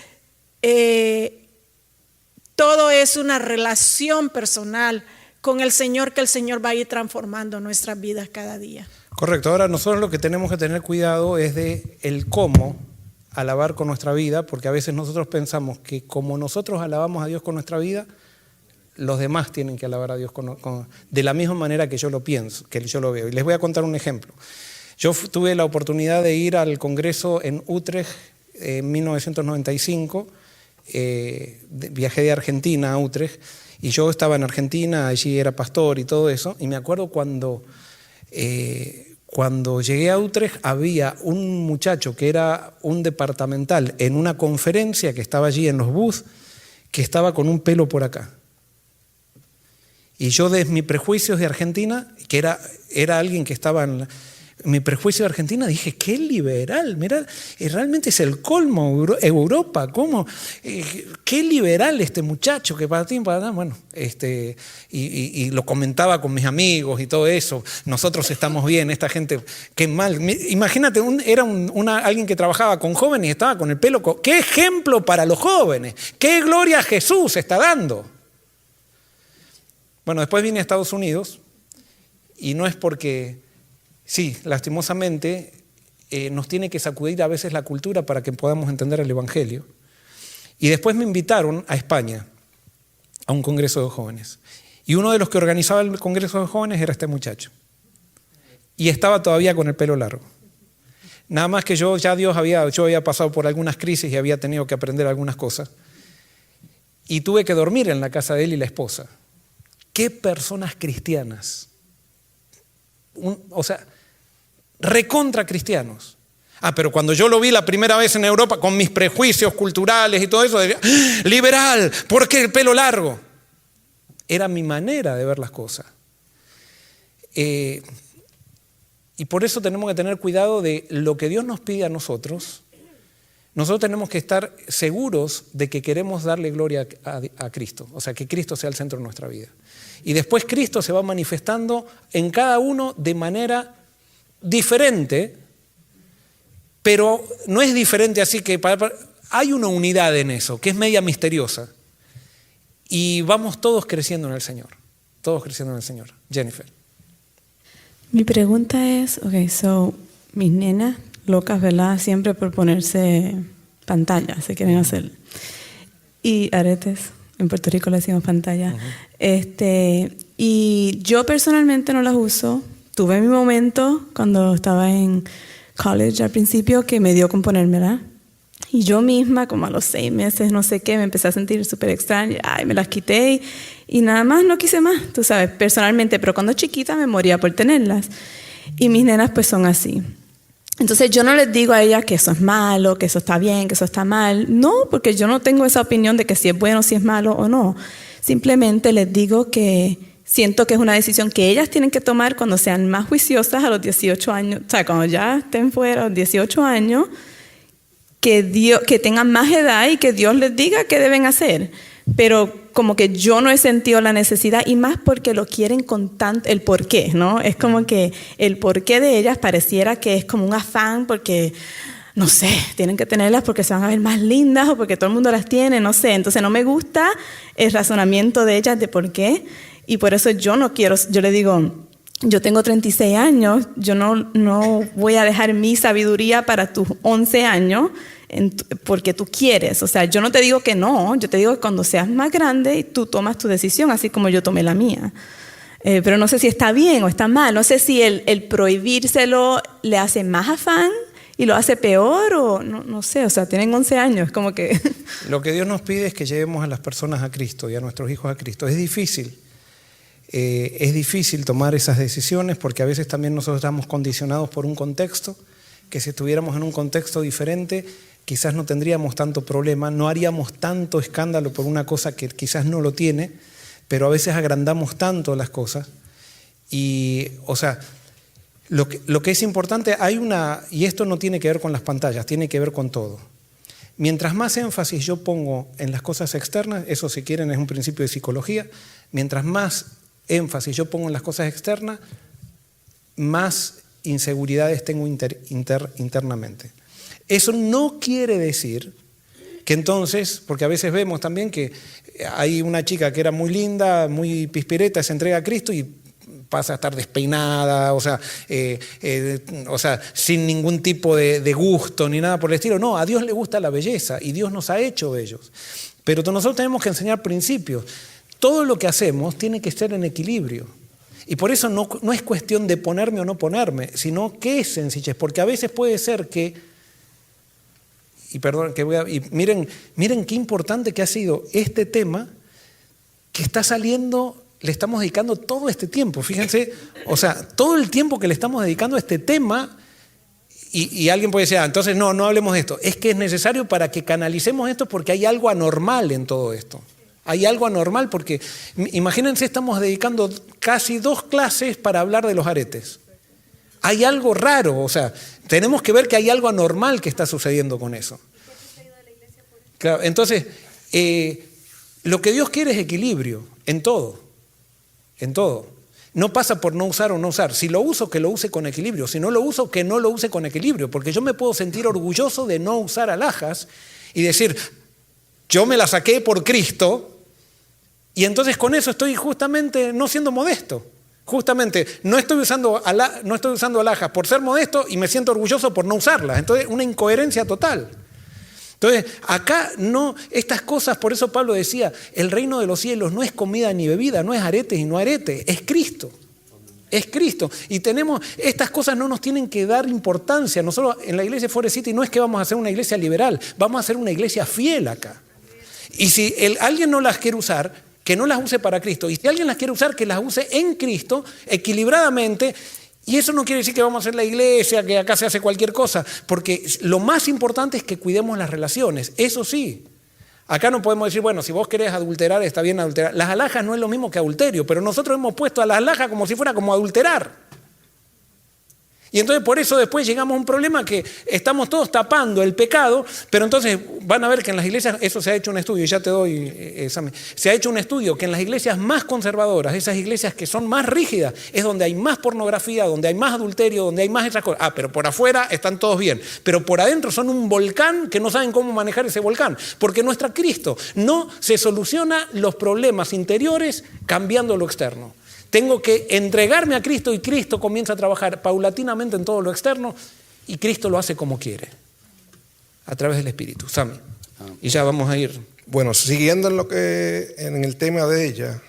todo es una relación personal con el Señor, que el Señor va a ir transformando nuestras vidas cada día. Correcto. Ahora nosotros lo que tenemos que tener cuidado es de el cómo alabar con nuestra vida, porque a veces nosotros pensamos que como nosotros alabamos a Dios con nuestra vida, los demás tienen que alabar a Dios de la misma manera que yo lo pienso, que yo lo veo. Y les voy a contar un ejemplo. Yo tuve la oportunidad de ir al Congreso en Utrecht en 1995, viajé de Argentina a Utrecht, y yo estaba en Argentina, allí era pastor y todo eso, y me acuerdo cuando llegué a Utrecht había un muchacho que era un departamental en una conferencia que estaba allí en los bus, que estaba con un pelo por acá. Y yo desde mis prejuicios de Argentina, que era alguien que estaba en mi prejuicio de Argentina, dije, qué liberal, mira, realmente es el colmo Europa, ¿cómo? Qué liberal este muchacho, que para ti, bueno, y lo comentaba con mis amigos y todo eso, nosotros estamos bien, esta gente, qué mal. Imagínate, era alguien que trabajaba con jóvenes y estaba con el pelo, qué ejemplo para los jóvenes, qué gloria a Jesús está dando. Bueno, después vine a Estados Unidos y no es porque, sí, lastimosamente nos tiene que sacudir a veces la cultura para que podamos entender el Evangelio. Y después me invitaron a España, a un congreso de jóvenes. Y uno de los que organizaba el congreso de jóvenes era este muchacho. Y estaba todavía con el pelo largo. Nada más que yo había pasado por algunas crisis y había tenido que aprender algunas cosas. Y tuve que dormir en la casa de él y la esposa. ¿Qué personas cristianas? O sea, recontra cristianos. Pero cuando yo lo vi la primera vez en Europa, con mis prejuicios culturales y todo eso, diría, liberal, ¿por qué el pelo largo? Era mi manera de ver las cosas. Y por eso tenemos que tener cuidado de lo que Dios nos pide a nosotros. Nosotros tenemos que estar seguros de que queremos darle gloria a Cristo, o sea, que Cristo sea el centro de nuestra vida. Y después Cristo se va manifestando en cada uno de manera diferente, pero no es diferente así que hay una unidad en eso, que es media misteriosa. Y vamos todos creciendo en el Señor, todos creciendo en el Señor. Jennifer. Mi pregunta es, mis nenas locas, ¿verdad? Siempre por ponerse pantallas, se quieren hacer. Y aretes, en Puerto Rico le decimos pantalla. Y yo personalmente no las uso. Tuve mi momento cuando estaba en college al principio que me dio con ponérmela. Y yo misma, como a los 6 meses, no sé qué, me empecé a sentir súper extraña. Me las quité y nada más, no quise más, tú sabes, personalmente. Pero cuando chiquita me moría por tenerlas. Y mis nenas pues son así. Entonces yo no les digo a ellas que eso es malo, que eso está bien, que eso está mal. No, porque yo no tengo esa opinión de que si es bueno, si es malo o no. Simplemente les digo que siento que es una decisión que ellas tienen que tomar cuando sean más juiciosas a los 18 años. O sea, cuando ya estén fuera a los 18 años, que tengan más edad y que Dios les diga qué deben hacer. Pero como que yo no he sentido la necesidad, y más porque lo quieren con tanto, el porqué, ¿no? Es como que el porqué de ellas pareciera que es como un afán porque, no sé, tienen que tenerlas porque se van a ver más lindas o porque todo el mundo las tiene, no sé. Entonces no me gusta el razonamiento de ellas de por qué, y por eso yo no quiero, yo le digo, yo tengo 36 años, yo no voy a dejar mi sabiduría para tus 11 años, porque tú quieres. O sea, yo no te digo que no, yo te digo que cuando seas más grande tú tomas tu decisión, así como yo tomé la mía. Pero no sé si está bien o está mal, no sé si el prohibírselo le hace más afán y lo hace peor o no sé, o sea, tienen 11 años, como que... Lo que Dios nos pide es que llevemos a las personas a Cristo y a nuestros hijos a Cristo. Es difícil tomar esas decisiones porque a veces también nosotros estamos condicionados por un contexto, que si estuviéramos en un contexto diferente quizás no tendríamos tanto problema, no haríamos tanto escándalo por una cosa que quizás no lo tiene, pero a veces agrandamos tanto las cosas. Y, o sea, lo que es importante, y esto no tiene que ver con las pantallas, tiene que ver con todo. Mientras más énfasis yo pongo en las cosas externas, eso si quieren es un principio de psicología, mientras más énfasis yo pongo en las cosas externas, más inseguridades tengo internamente. Eso no quiere decir que entonces, porque a veces vemos también que hay una chica que era muy linda, muy pispireta, se entrega a Cristo y pasa a estar despeinada, o sea, sin ningún tipo de gusto ni nada por el estilo. No, a Dios le gusta la belleza y Dios nos ha hecho bellos. Pero nosotros tenemos que enseñar principios. Todo lo que hacemos tiene que estar en equilibrio. Y por eso no es cuestión de ponerme o no ponerme, sino que es sencillez. Porque a veces puede ser que, miren qué importante que ha sido este tema que está saliendo, le estamos dedicando todo este tiempo. Fíjense, o sea, todo el tiempo que le estamos dedicando a este tema, y alguien puede decir, entonces no hablemos de esto. Es que es necesario para que canalicemos esto porque hay algo anormal en todo esto. Hay algo anormal porque, imagínense, estamos dedicando casi 2 clases para hablar de los aretes. Hay algo raro, o sea, tenemos que ver que hay algo anormal que está sucediendo con eso. Claro, entonces, lo que Dios quiere es equilibrio en todo, en todo. No pasa por no usar o no usar. Si lo uso, que lo use con equilibrio. Si no lo uso, que no lo use con equilibrio. Porque yo me puedo sentir orgulloso de no usar alhajas y decir, yo me la saqué por Cristo, y entonces con eso estoy justamente no siendo modesto. Justamente no estoy usando alhajas por ser modesto y me siento orgulloso por no usarlas. Entonces, una incoherencia total. Entonces, acá no, estas cosas, por eso Pablo decía, el reino de los cielos no es comida ni bebida, no es aretes y no aretes, es Cristo. Es Cristo. Y estas cosas no nos tienen que dar importancia. Nosotros en la iglesia Forest City no es que vamos a hacer una iglesia liberal, vamos a hacer una iglesia fiel acá. Y si alguien no las quiere usar, que no las use para Cristo. Y si alguien las quiere usar, que las use en Cristo, equilibradamente. Y eso no quiere decir que vamos a hacer la iglesia, que acá se hace cualquier cosa. Porque lo más importante es que cuidemos las relaciones. Eso sí. Acá no podemos decir, bueno, si vos querés adulterar, está bien adulterar. Las alhajas no es lo mismo que adulterio, pero nosotros hemos puesto a las alhajas como si fuera como adulterar. Y entonces por eso después llegamos a un problema que estamos todos tapando el pecado, pero entonces van a ver que en las iglesias, eso se ha hecho un estudio, y ya te doy examen, se ha hecho un estudio que en las iglesias más conservadoras, esas iglesias que son más rígidas, es donde hay más pornografía, donde hay más adulterio, donde hay más esas cosas. Pero por afuera están todos bien, pero por adentro son un volcán que no saben cómo manejar ese volcán, porque nuestro Cristo no se soluciona los problemas interiores cambiando lo externo. Tengo que entregarme a Cristo y Cristo comienza a trabajar paulatinamente en todo lo externo y Cristo lo hace como quiere, a través del Espíritu. Sammy. Y ya vamos a ir. Bueno, siguiendo en el tema de ella,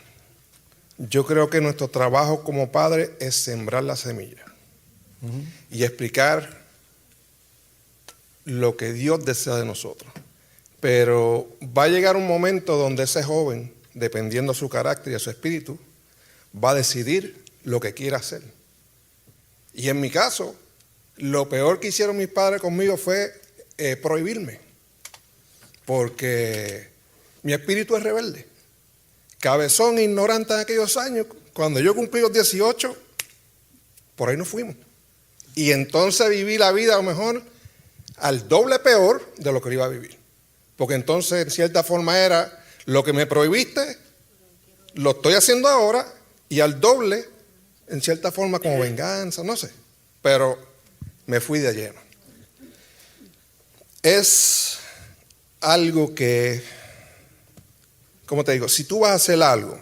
yo creo que nuestro trabajo como padre es sembrar la semilla y explicar lo que Dios desea de nosotros. Pero va a llegar un momento donde ese joven, dependiendo de su carácter y de su espíritu, va a decidir lo que quiere hacer. Y en mi caso, lo peor que hicieron mis padres conmigo fue prohibirme, porque mi espíritu es rebelde, cabezón e ignorante en aquellos años. Cuando yo cumplí los 18, por ahí nos fuimos. Y entonces viví la vida a lo mejor al doble peor de lo que iba a vivir, porque entonces en cierta forma era, lo que me prohibiste, lo estoy haciendo ahora, y al doble, en cierta forma, como venganza, no sé. Pero me fui de lleno. Es algo que, como te digo, si tú vas a hacer algo,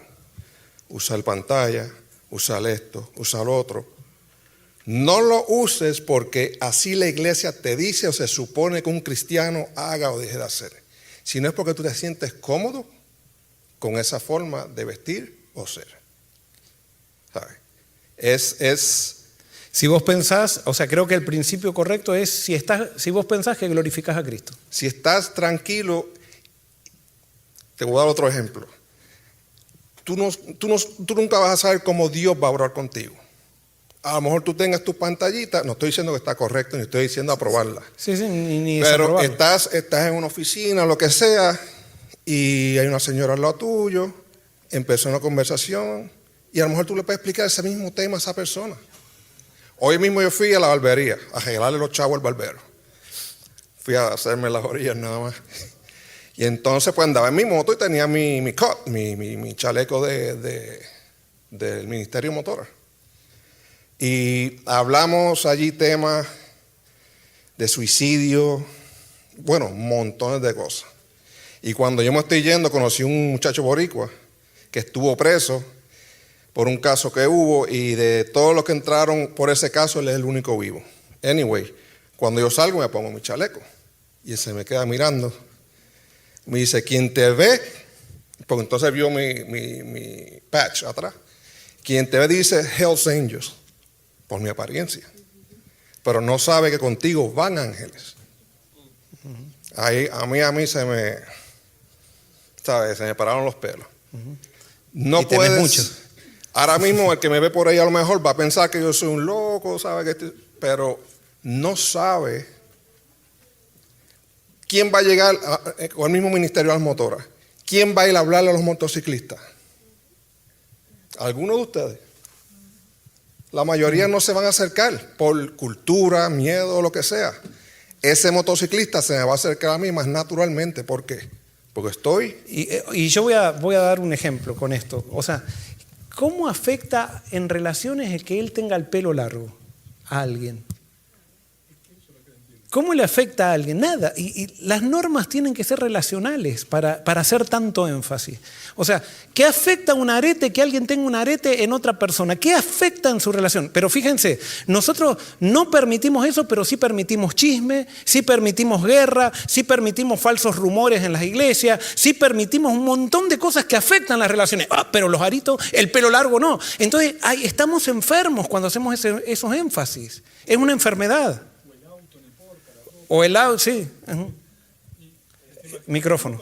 usar pantalla, usar esto, usar lo otro, no lo uses porque así la iglesia te dice o se supone que un cristiano haga o deje de hacer, sino es porque tú te sientes cómodo con esa forma de vestir o ser. Si vos pensás, o sea, creo que el principio correcto es si vos pensás que glorificás a Cristo. Si estás tranquilo, te voy a dar otro ejemplo. Tú nunca vas a saber cómo Dios va a orar contigo. A lo mejor tú tengas tu pantallita, no estoy diciendo que está correcto, ni estoy diciendo aprobarla. Sí, ni pero estás en una oficina, lo que sea, y hay una señora al lado tuyo, empezó una conversación, y a lo mejor tú le puedes explicar ese mismo tema a esa persona. Hoy mismo yo fui a la barbería, a regalarle los chavos al barbero. Fui a hacerme las orillas nada más. Y entonces pues andaba en mi moto y tenía mi cut, mi chaleco del Ministerio Motora. Y hablamos allí temas de suicidio, bueno, montones de cosas. Y cuando yo me estoy yendo, conocí un muchacho boricua que estuvo preso por un caso que hubo, y de todos los que entraron por ese caso, él es el único vivo. Anyway, cuando yo salgo me pongo mi chaleco y él se me queda mirando. Me dice, quien te ve, porque entonces vio mi patch atrás, quien te ve dice Hell's Angels, por mi apariencia, pero no sabe que contigo van ángeles. Ahí, a mí se me pararon los pelos. No puedes muchos. Ahora mismo el que me ve por ahí a lo mejor va a pensar que yo soy un loco, sabe pero no sabe quién va a llegar con el mismo ministerio a las motoras. ¿Quién va a ir a hablarle a los motociclistas? ¿Alguno de ustedes? La mayoría no se van a acercar por cultura, miedo o lo que sea. Ese motociclista se me va a acercar a mí más naturalmente. ¿Por qué? Porque estoy... Y yo voy a dar un ejemplo con esto. O sea, ¿cómo afecta en relaciones el que él tenga el pelo largo a alguien? ¿Cómo le afecta a alguien? Nada. Y las normas tienen que ser relacionales para hacer tanto énfasis. O sea, ¿qué afecta un arete que alguien tenga un arete en otra persona? ¿Qué afecta en su relación? Pero fíjense, nosotros no permitimos eso, pero sí permitimos chisme, sí permitimos guerra, sí permitimos falsos rumores en las iglesias, sí permitimos un montón de cosas que afectan las relaciones. Pero los aritos, el pelo largo no. Entonces, estamos enfermos cuando hacemos esos énfasis. Es una enfermedad. O el auto, sí. Uh-huh. Micrófono.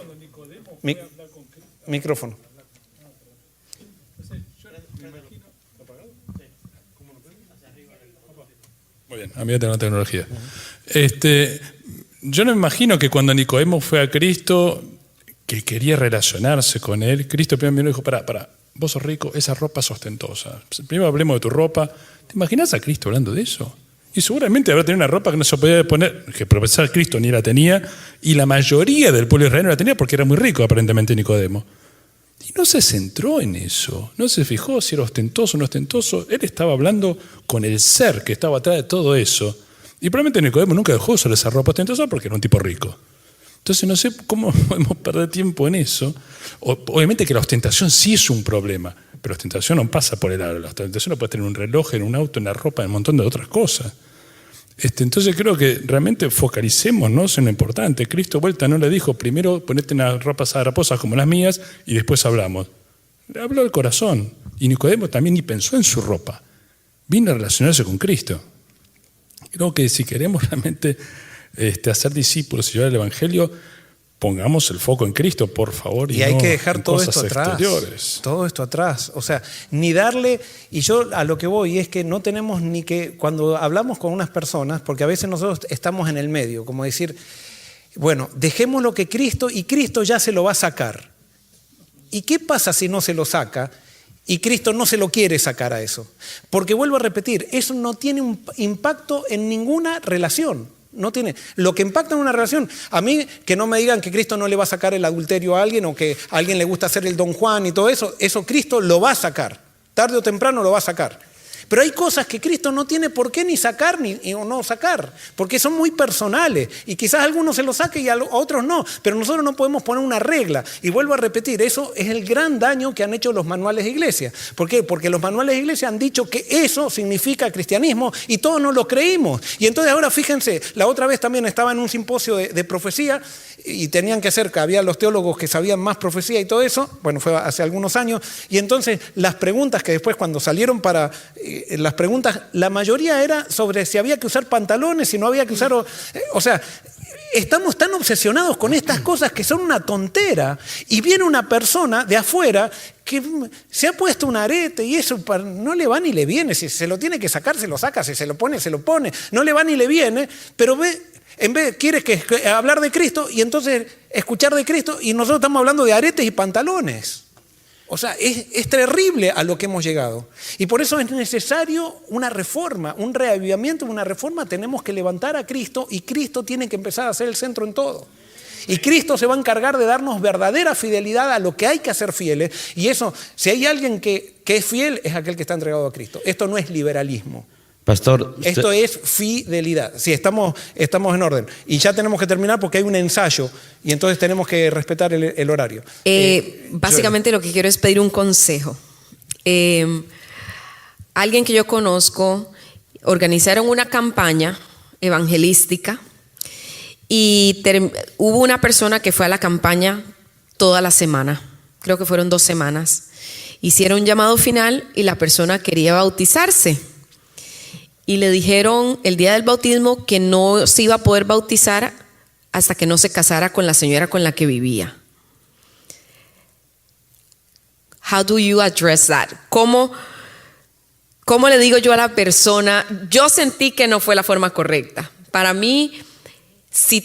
Micrófono. Muy bien, a mí tengo la tecnología. Yo no me imagino que cuando Nicodemo fue a Cristo, que quería relacionarse con él, Cristo primero le dijo, pará, vos sos rico, esa ropa es ostentosa. Primero hablemos de tu ropa. ¿Te imaginas a Cristo hablando de eso? Y seguramente habrá tenido una ropa que no se podía poner, que profesar Cristo ni la tenía, y la mayoría del pueblo israelí no la tenía porque era muy rico aparentemente Nicodemo. Y no se centró en eso, no se fijó si era ostentoso o no ostentoso. Él estaba hablando con el ser que estaba atrás de todo eso. Y probablemente Nicodemo nunca dejó de usar esa ropa ostentosa porque era un tipo rico. Entonces no sé cómo podemos perder tiempo en eso. Obviamente que la ostentación sí es un problema, pero la ostentación no pasa por el aro. La ostentación no puede tener en un reloj, en un auto, en la ropa, en un montón de otras cosas. Entonces creo que realmente focalicémonos en lo importante. Cristo vuelta no le dijo, primero ponete unas ropas haraposas como las mías y después hablamos. Le habló al corazón. Y Nicodemo también ni pensó en su ropa. Vino a relacionarse con Cristo. Creo que si queremos realmente hacer discípulos y llevar el Evangelio, pongamos el foco en Cristo, por favor. Y hay no que dejar en todo cosas esto atrás. exteriores. Todo esto atrás. O sea, ni darle. Y yo a lo que voy es que no tenemos ni que. Cuando hablamos con unas personas, porque a veces nosotros estamos en el medio, como decir, bueno, dejemos lo que Cristo, y Cristo ya se lo va a sacar. ¿Y qué pasa si no se lo saca? Y Cristo no se lo quiere sacar a eso. Porque vuelvo a repetir, eso no tiene un impacto en ninguna relación. No tiene. Lo que impacta en una relación, a mí que no me digan que Cristo no le va a sacar el adulterio a alguien o que a alguien le gusta hacer el Don Juan y todo eso, eso Cristo lo va a sacar. Tarde o temprano lo va a sacar. Pero hay cosas que Cristo no tiene por qué ni sacar o no sacar, porque son muy personales y quizás a algunos se los saque y a otros no, pero nosotros no podemos poner una regla. Y vuelvo a repetir, eso es el gran daño que han hecho los manuales de iglesia. ¿Por qué? Porque los manuales de iglesia han dicho que eso significa cristianismo y todos nos lo creímos. Y entonces ahora fíjense, la otra vez también estaba en un simposio de profecía y tenían que hacer, que había los teólogos que sabían más profecía y todo eso, bueno, fue hace algunos años, y entonces las preguntas que después cuando salieron las preguntas, la mayoría era sobre si había que usar pantalones, si no había que usar, o sea, estamos tan obsesionados con estas cosas que son una tontera, y viene una persona de afuera que se ha puesto un arete y eso no le va ni le viene, si se lo tiene que sacar, se lo saca, si se lo pone, no le va ni le viene, pero en vez quiere hablar de Cristo y entonces escuchar de Cristo y nosotros estamos hablando de aretes y pantalones. O sea, es terrible a lo que hemos llegado. Y por eso es necesario una reforma, un reavivamiento, una reforma. Tenemos que levantar a Cristo y Cristo tiene que empezar a ser el centro en todo. Y Cristo se va a encargar de darnos verdadera fidelidad a lo que hay que hacer fieles. Y eso, si hay alguien que es fiel, es aquel que está entregado a Cristo. Esto no es liberalismo. Pastor, esto es fidelidad. Sí, estamos en orden. Y ya tenemos que terminar porque hay un ensayo y entonces tenemos que respetar el horario. Básicamente lo que quiero es pedir un consejo. Alguien que yo conozco organizaron una campaña evangelística y hubo una persona que fue a la campaña toda la semana. Creo que fueron 2 semanas. Hicieron un llamado final y la persona quería bautizarse. Y le dijeron el día del bautismo que no se iba a poder bautizar hasta que no se casara con la señora con la que vivía. How do you address that? ¿Cómo le digo yo a la persona? Yo sentí que no fue la forma correcta. Para mí, si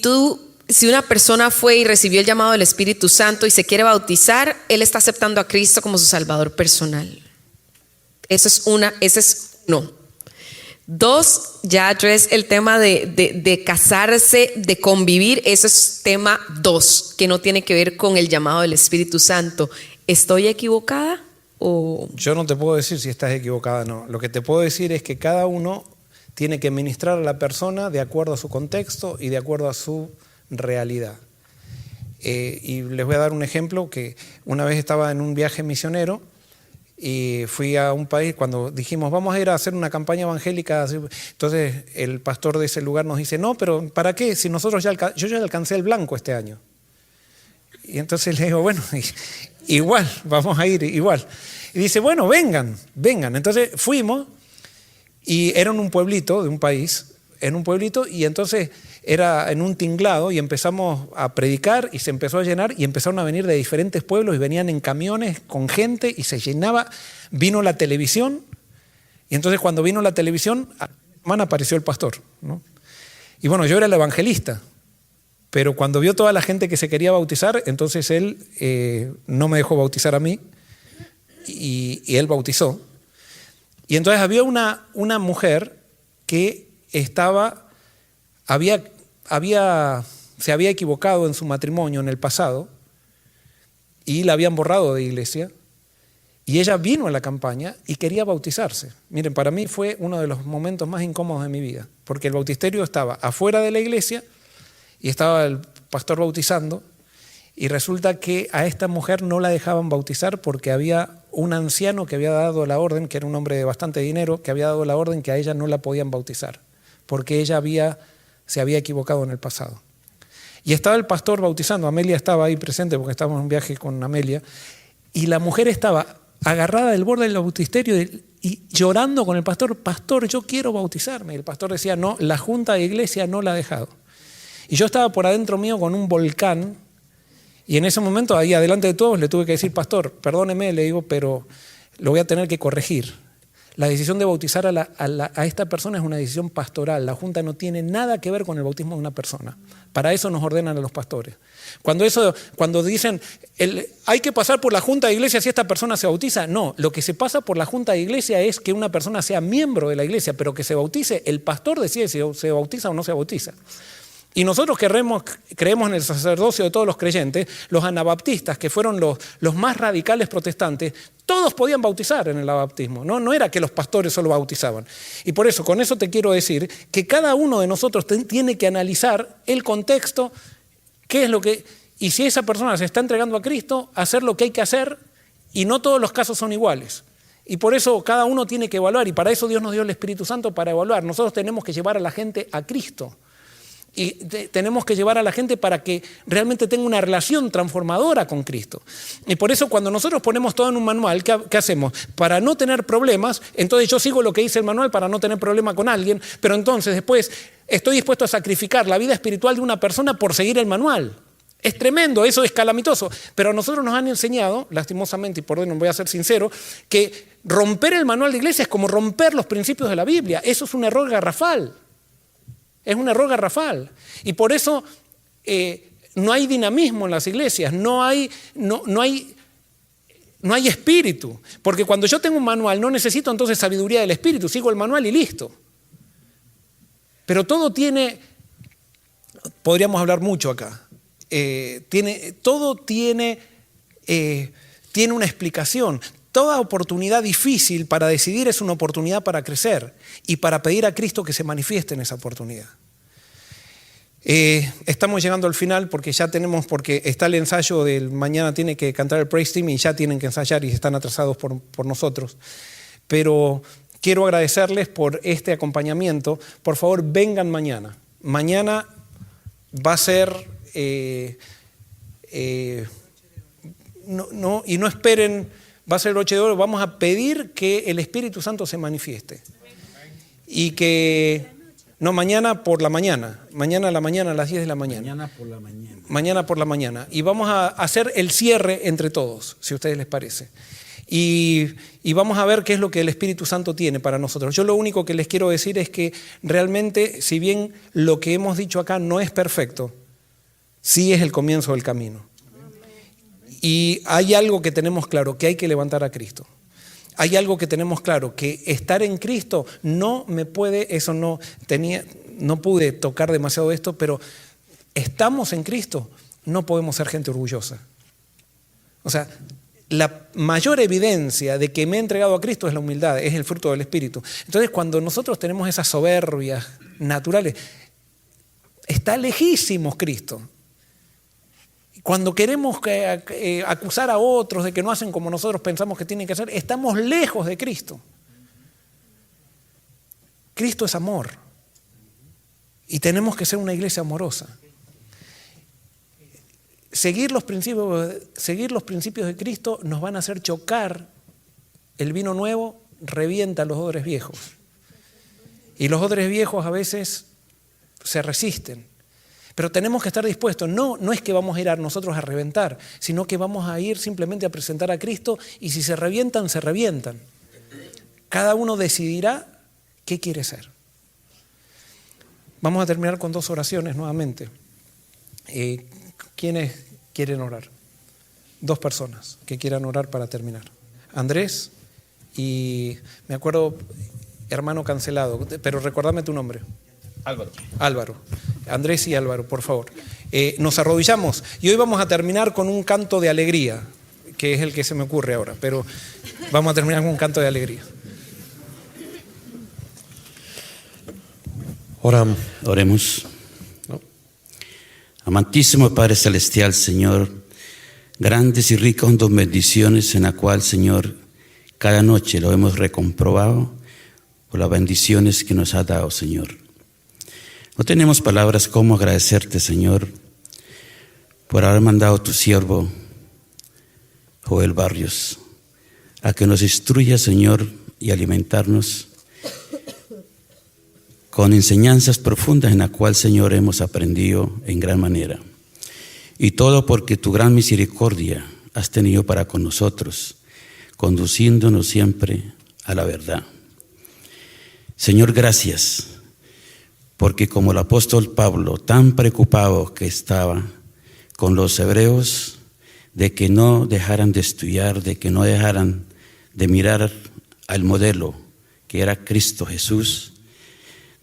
una persona fue y recibió el llamado del Espíritu Santo y se quiere bautizar, él está aceptando a Cristo como su Salvador personal. Ese es uno. 2, ya address el tema de casarse, de convivir. Eso es tema 2, que no tiene que ver con el llamado del Espíritu Santo. ¿Estoy equivocada? Yo no te puedo decir si estás equivocada o no. Lo que te puedo decir es que cada uno tiene que ministrar a la persona de acuerdo a su contexto y de acuerdo a su realidad. Y les voy a dar un ejemplo, que una vez estaba en un viaje misionero y fui a un país cuando dijimos vamos a ir a hacer una campaña evangélica. Entonces el pastor de ese lugar nos dice, no, pero ¿para qué? Si yo ya alcancé el blanco este año. Y entonces le digo, bueno, igual, vamos a ir igual. Y dice, bueno, vengan. Entonces fuimos y era en un pueblito de un país, y entonces era en un tinglado y empezamos a predicar y se empezó a llenar y empezaron a venir de diferentes pueblos y venían en camiones con gente y se llenaba. Vino la televisión y entonces cuando vino la televisión, a la semana apareció el pastor, ¿no? Y bueno, yo era el evangelista, pero cuando vio toda la gente que se quería bautizar, entonces él no me dejó bautizar a mí y él bautizó. Y entonces había una mujer que se había equivocado en su matrimonio en el pasado y la habían borrado de iglesia y ella vino a la campaña y quería bautizarse. Miren, para mí fue uno de los momentos más incómodos de mi vida, porque el bautisterio estaba afuera de la iglesia y estaba el pastor bautizando y resulta que a esta mujer no la dejaban bautizar porque había un anciano que había dado la orden, que era un hombre de bastante dinero, que había dado la orden que a ella no la podían bautizar porque ella se había equivocado en el pasado. Y estaba el pastor bautizando, Amelia estaba ahí presente porque estábamos en un viaje con Amelia, y la mujer estaba agarrada del borde del bautisterio y llorando con el pastor, pastor, yo quiero bautizarme. Y el pastor decía, no, la junta de iglesia no la ha dejado. Y yo estaba por adentro mío con un volcán, y en ese momento, ahí adelante de todos, le tuve que decir, pastor, perdóneme, le digo, pero lo voy a tener que corregir. La decisión de bautizar a esta persona es una decisión pastoral. La junta no tiene nada que ver con el bautismo de una persona. Para eso nos ordenan a los pastores. Cuando dicen, hay que pasar por la junta de iglesia si esta persona se bautiza, no. Lo que se pasa por la junta de iglesia es que una persona sea miembro de la iglesia, pero que se bautice, el pastor decide si se bautiza o no se bautiza. Y nosotros creemos en el sacerdocio de todos los creyentes. Los anabaptistas, que fueron los más radicales protestantes, todos podían bautizar en el bautismo. No era que los pastores solo bautizaban. Y por eso, con eso te quiero decir que cada uno de nosotros tiene que analizar el contexto, qué es lo que... Y si esa persona se está entregando a Cristo, hacer lo que hay que hacer, y no todos los casos son iguales. Y por eso cada uno tiene que evaluar, y para eso Dios nos dio el Espíritu Santo para evaluar. Nosotros tenemos que llevar a la gente a Cristo. Y tenemos que llevar a la gente para que realmente tenga una relación transformadora con Cristo. Y por eso cuando nosotros ponemos todo en un manual, ¿qué hacemos? Para no tener problemas, entonces yo sigo lo que dice el manual para no tener problema con alguien, pero entonces después estoy dispuesto a sacrificar la vida espiritual de una persona por seguir el manual. Es tremendo, eso es calamitoso, pero a nosotros nos han enseñado, lastimosamente, y por no voy a ser sincero, que romper el manual de iglesia es como romper los principios de la Biblia. Eso es un error garrafal. Es un error garrafal. Y por eso no hay dinamismo en las iglesias, no hay espíritu. Porque cuando yo tengo un manual no necesito entonces sabiduría del espíritu, sigo el manual y listo. Pero todo tiene, podríamos hablar mucho acá, todo tiene una explicación. Toda oportunidad difícil para decidir es una oportunidad para crecer y para pedir a Cristo que se manifieste en esa oportunidad. Estamos llegando al final porque está el ensayo del mañana, tiene que cantar el Praise Team y ya tienen que ensayar y están atrasados por nosotros. Pero quiero agradecerles por este acompañamiento. Por favor, vengan mañana. Mañana va a ser... y no esperen... Va a ser el 8 de oro, vamos a pedir que el Espíritu Santo se manifieste. Y que, no, mañana por la mañana, mañana a la mañana a las 10 de la mañana. Mañana por la mañana. Mañana por la mañana. Y vamos a hacer el cierre entre todos, si a ustedes les parece. Y vamos a ver qué es lo que el Espíritu Santo tiene para nosotros. Yo lo único que les quiero decir es que realmente, si bien lo que hemos dicho acá no es perfecto, sí es el comienzo del camino. Y hay algo que tenemos claro, que hay que levantar a Cristo. Hay algo que tenemos claro, que estar en Cristo no pude tocar demasiado esto, pero estamos en Cristo, no podemos ser gente orgullosa. O sea, la mayor evidencia de que me he entregado a Cristo es la humildad, es el fruto del Espíritu. Entonces, cuando nosotros tenemos esas soberbias naturales, está lejísimos Cristo. Cuando queremos acusar a otros de que no hacen como nosotros pensamos que tienen que hacer, estamos lejos de Cristo. Cristo es amor. Y tenemos que ser una iglesia amorosa. Seguir los principios de Cristo nos van a hacer chocar. El vino nuevo revienta los odres viejos. Y los odres viejos a veces se resisten. Pero tenemos que estar dispuestos, no es que vamos a ir a nosotros a reventar, sino que vamos a ir simplemente a presentar a Cristo y si se revientan, se revientan. Cada uno decidirá qué quiere ser. Vamos a terminar con 2 oraciones nuevamente. ¿Quiénes quieren orar? 2 personas que quieran orar para terminar. Andrés y me acuerdo, hermano cancelado, pero recordame tu nombre. Álvaro. Andrés y Álvaro, por favor. Nos arrodillamos y hoy vamos a terminar con un canto de alegría, que es el que se me ocurre ahora, pero vamos a terminar con un canto de alegría. Oremos. Amantísimo Padre Celestial, Señor, grandes y ricas son bendiciones en la cual, Señor, cada noche lo hemos recomprobado por las bendiciones que nos ha dado, Señor. No tenemos palabras cómo agradecerte, Señor, por haber mandado a tu siervo, Joel Barrios, a que nos instruya, Señor, y alimentarnos con enseñanzas profundas en la cual, Señor, hemos aprendido en gran manera. Y todo porque tu gran misericordia has tenido para con nosotros, conduciéndonos siempre a la verdad. Señor, gracias. Porque como el apóstol Pablo, tan preocupado que estaba con los hebreos, de que no dejaran de estudiar, de que no dejaran de mirar al modelo que era Cristo Jesús,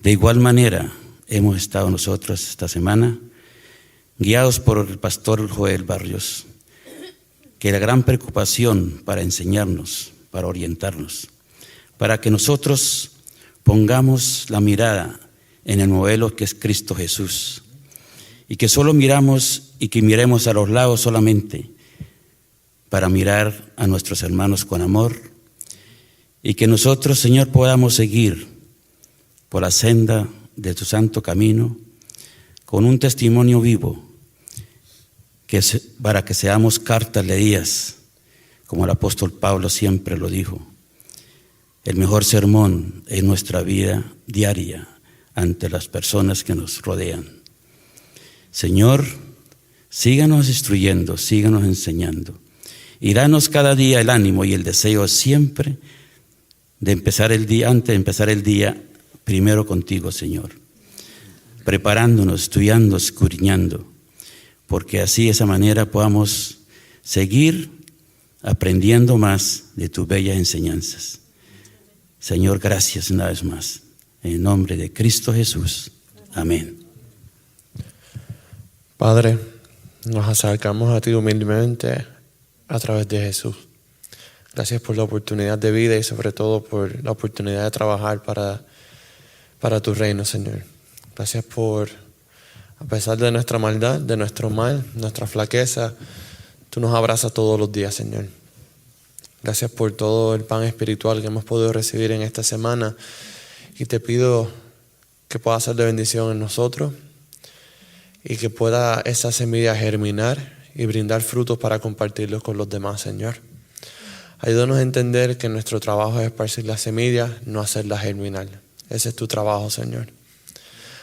de igual manera hemos estado nosotros esta semana, guiados por el pastor Joel Barrios, que la gran preocupación para enseñarnos, para orientarnos, para que nosotros pongamos la mirada en el modelo que es Cristo Jesús, y que solo miramos y que miremos a los lados solamente para mirar a nuestros hermanos con amor, y que nosotros, Señor, podamos seguir por la senda de tu santo camino, con un testimonio vivo, para que seamos cartas leídas, como el apóstol Pablo siempre lo dijo. El mejor sermón en nuestra vida diaria ante las personas que nos rodean. Señor, síganos instruyendo, síganos enseñando y danos cada día el ánimo y el deseo siempre de empezar el día, antes de empezar el día, primero contigo, Señor, preparándonos, estudiando, escudriñando, porque así de esa manera podamos seguir aprendiendo más de tus bellas enseñanzas. Señor, gracias una vez más. En el nombre de Cristo Jesús. Amén. Padre, nos acercamos a ti humildemente a través de Jesús. Gracias por la oportunidad de vida y sobre todo por la oportunidad de trabajar para tu reino, Señor. Gracias por, a pesar de nuestra maldad, de nuestro mal, nuestra flaqueza, tú nos abrazas todos los días, Señor. Gracias por todo el pan espiritual que hemos podido recibir en esta semana y te pido que pueda ser de bendición en nosotros y que pueda esa semilla germinar y brindar frutos para compartirlos con los demás, Señor. Ayúdanos a entender que nuestro trabajo es esparcir la semilla, no hacerla germinar. Ese es tu trabajo, Señor.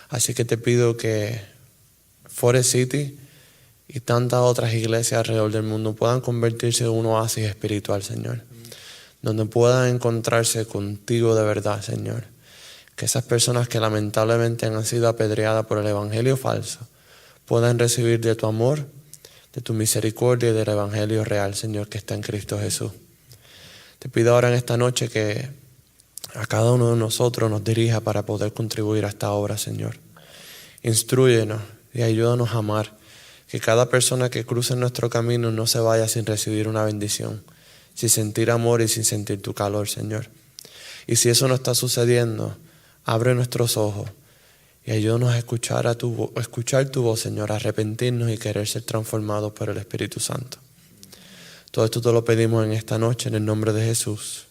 Así que te pido que Forest City y tantas otras iglesias alrededor del mundo puedan convertirse en un oasis espiritual, Señor, donde puedan encontrarse contigo de verdad, Señor. Que esas personas que lamentablemente han sido apedreadas por el evangelio falso puedan recibir de tu amor, de tu misericordia y del evangelio real, Señor, que está en Cristo Jesús. Te pido ahora en esta noche que a cada uno de nosotros nos dirija para poder contribuir a esta obra, Señor. Instrúyenos y ayúdanos a amar. Que cada persona que cruce en nuestro camino no se vaya sin recibir una bendición, sin sentir amor y sin sentir tu calor, Señor. Y si eso no está sucediendo, abre nuestros ojos y ayúdanos a escuchar tu voz, Señor, a arrepentirnos y querer ser transformados por el Espíritu Santo. Todo esto te lo pedimos en esta noche, en el nombre de Jesús.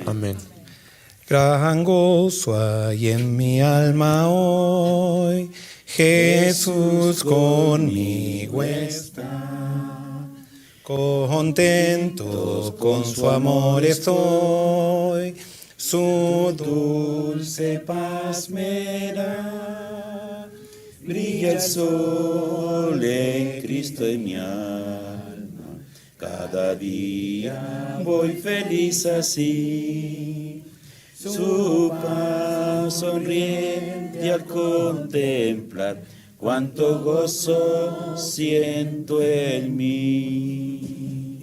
Amén. Gran gozo hay en mi alma hoy, Jesús conmigo está. Contento con su amor estoy, su dulce paz me da. Brilla el sol en Cristo en mi alma, cada día voy feliz así. Su paz sonriente al contemplar, cuánto gozo siento en mí.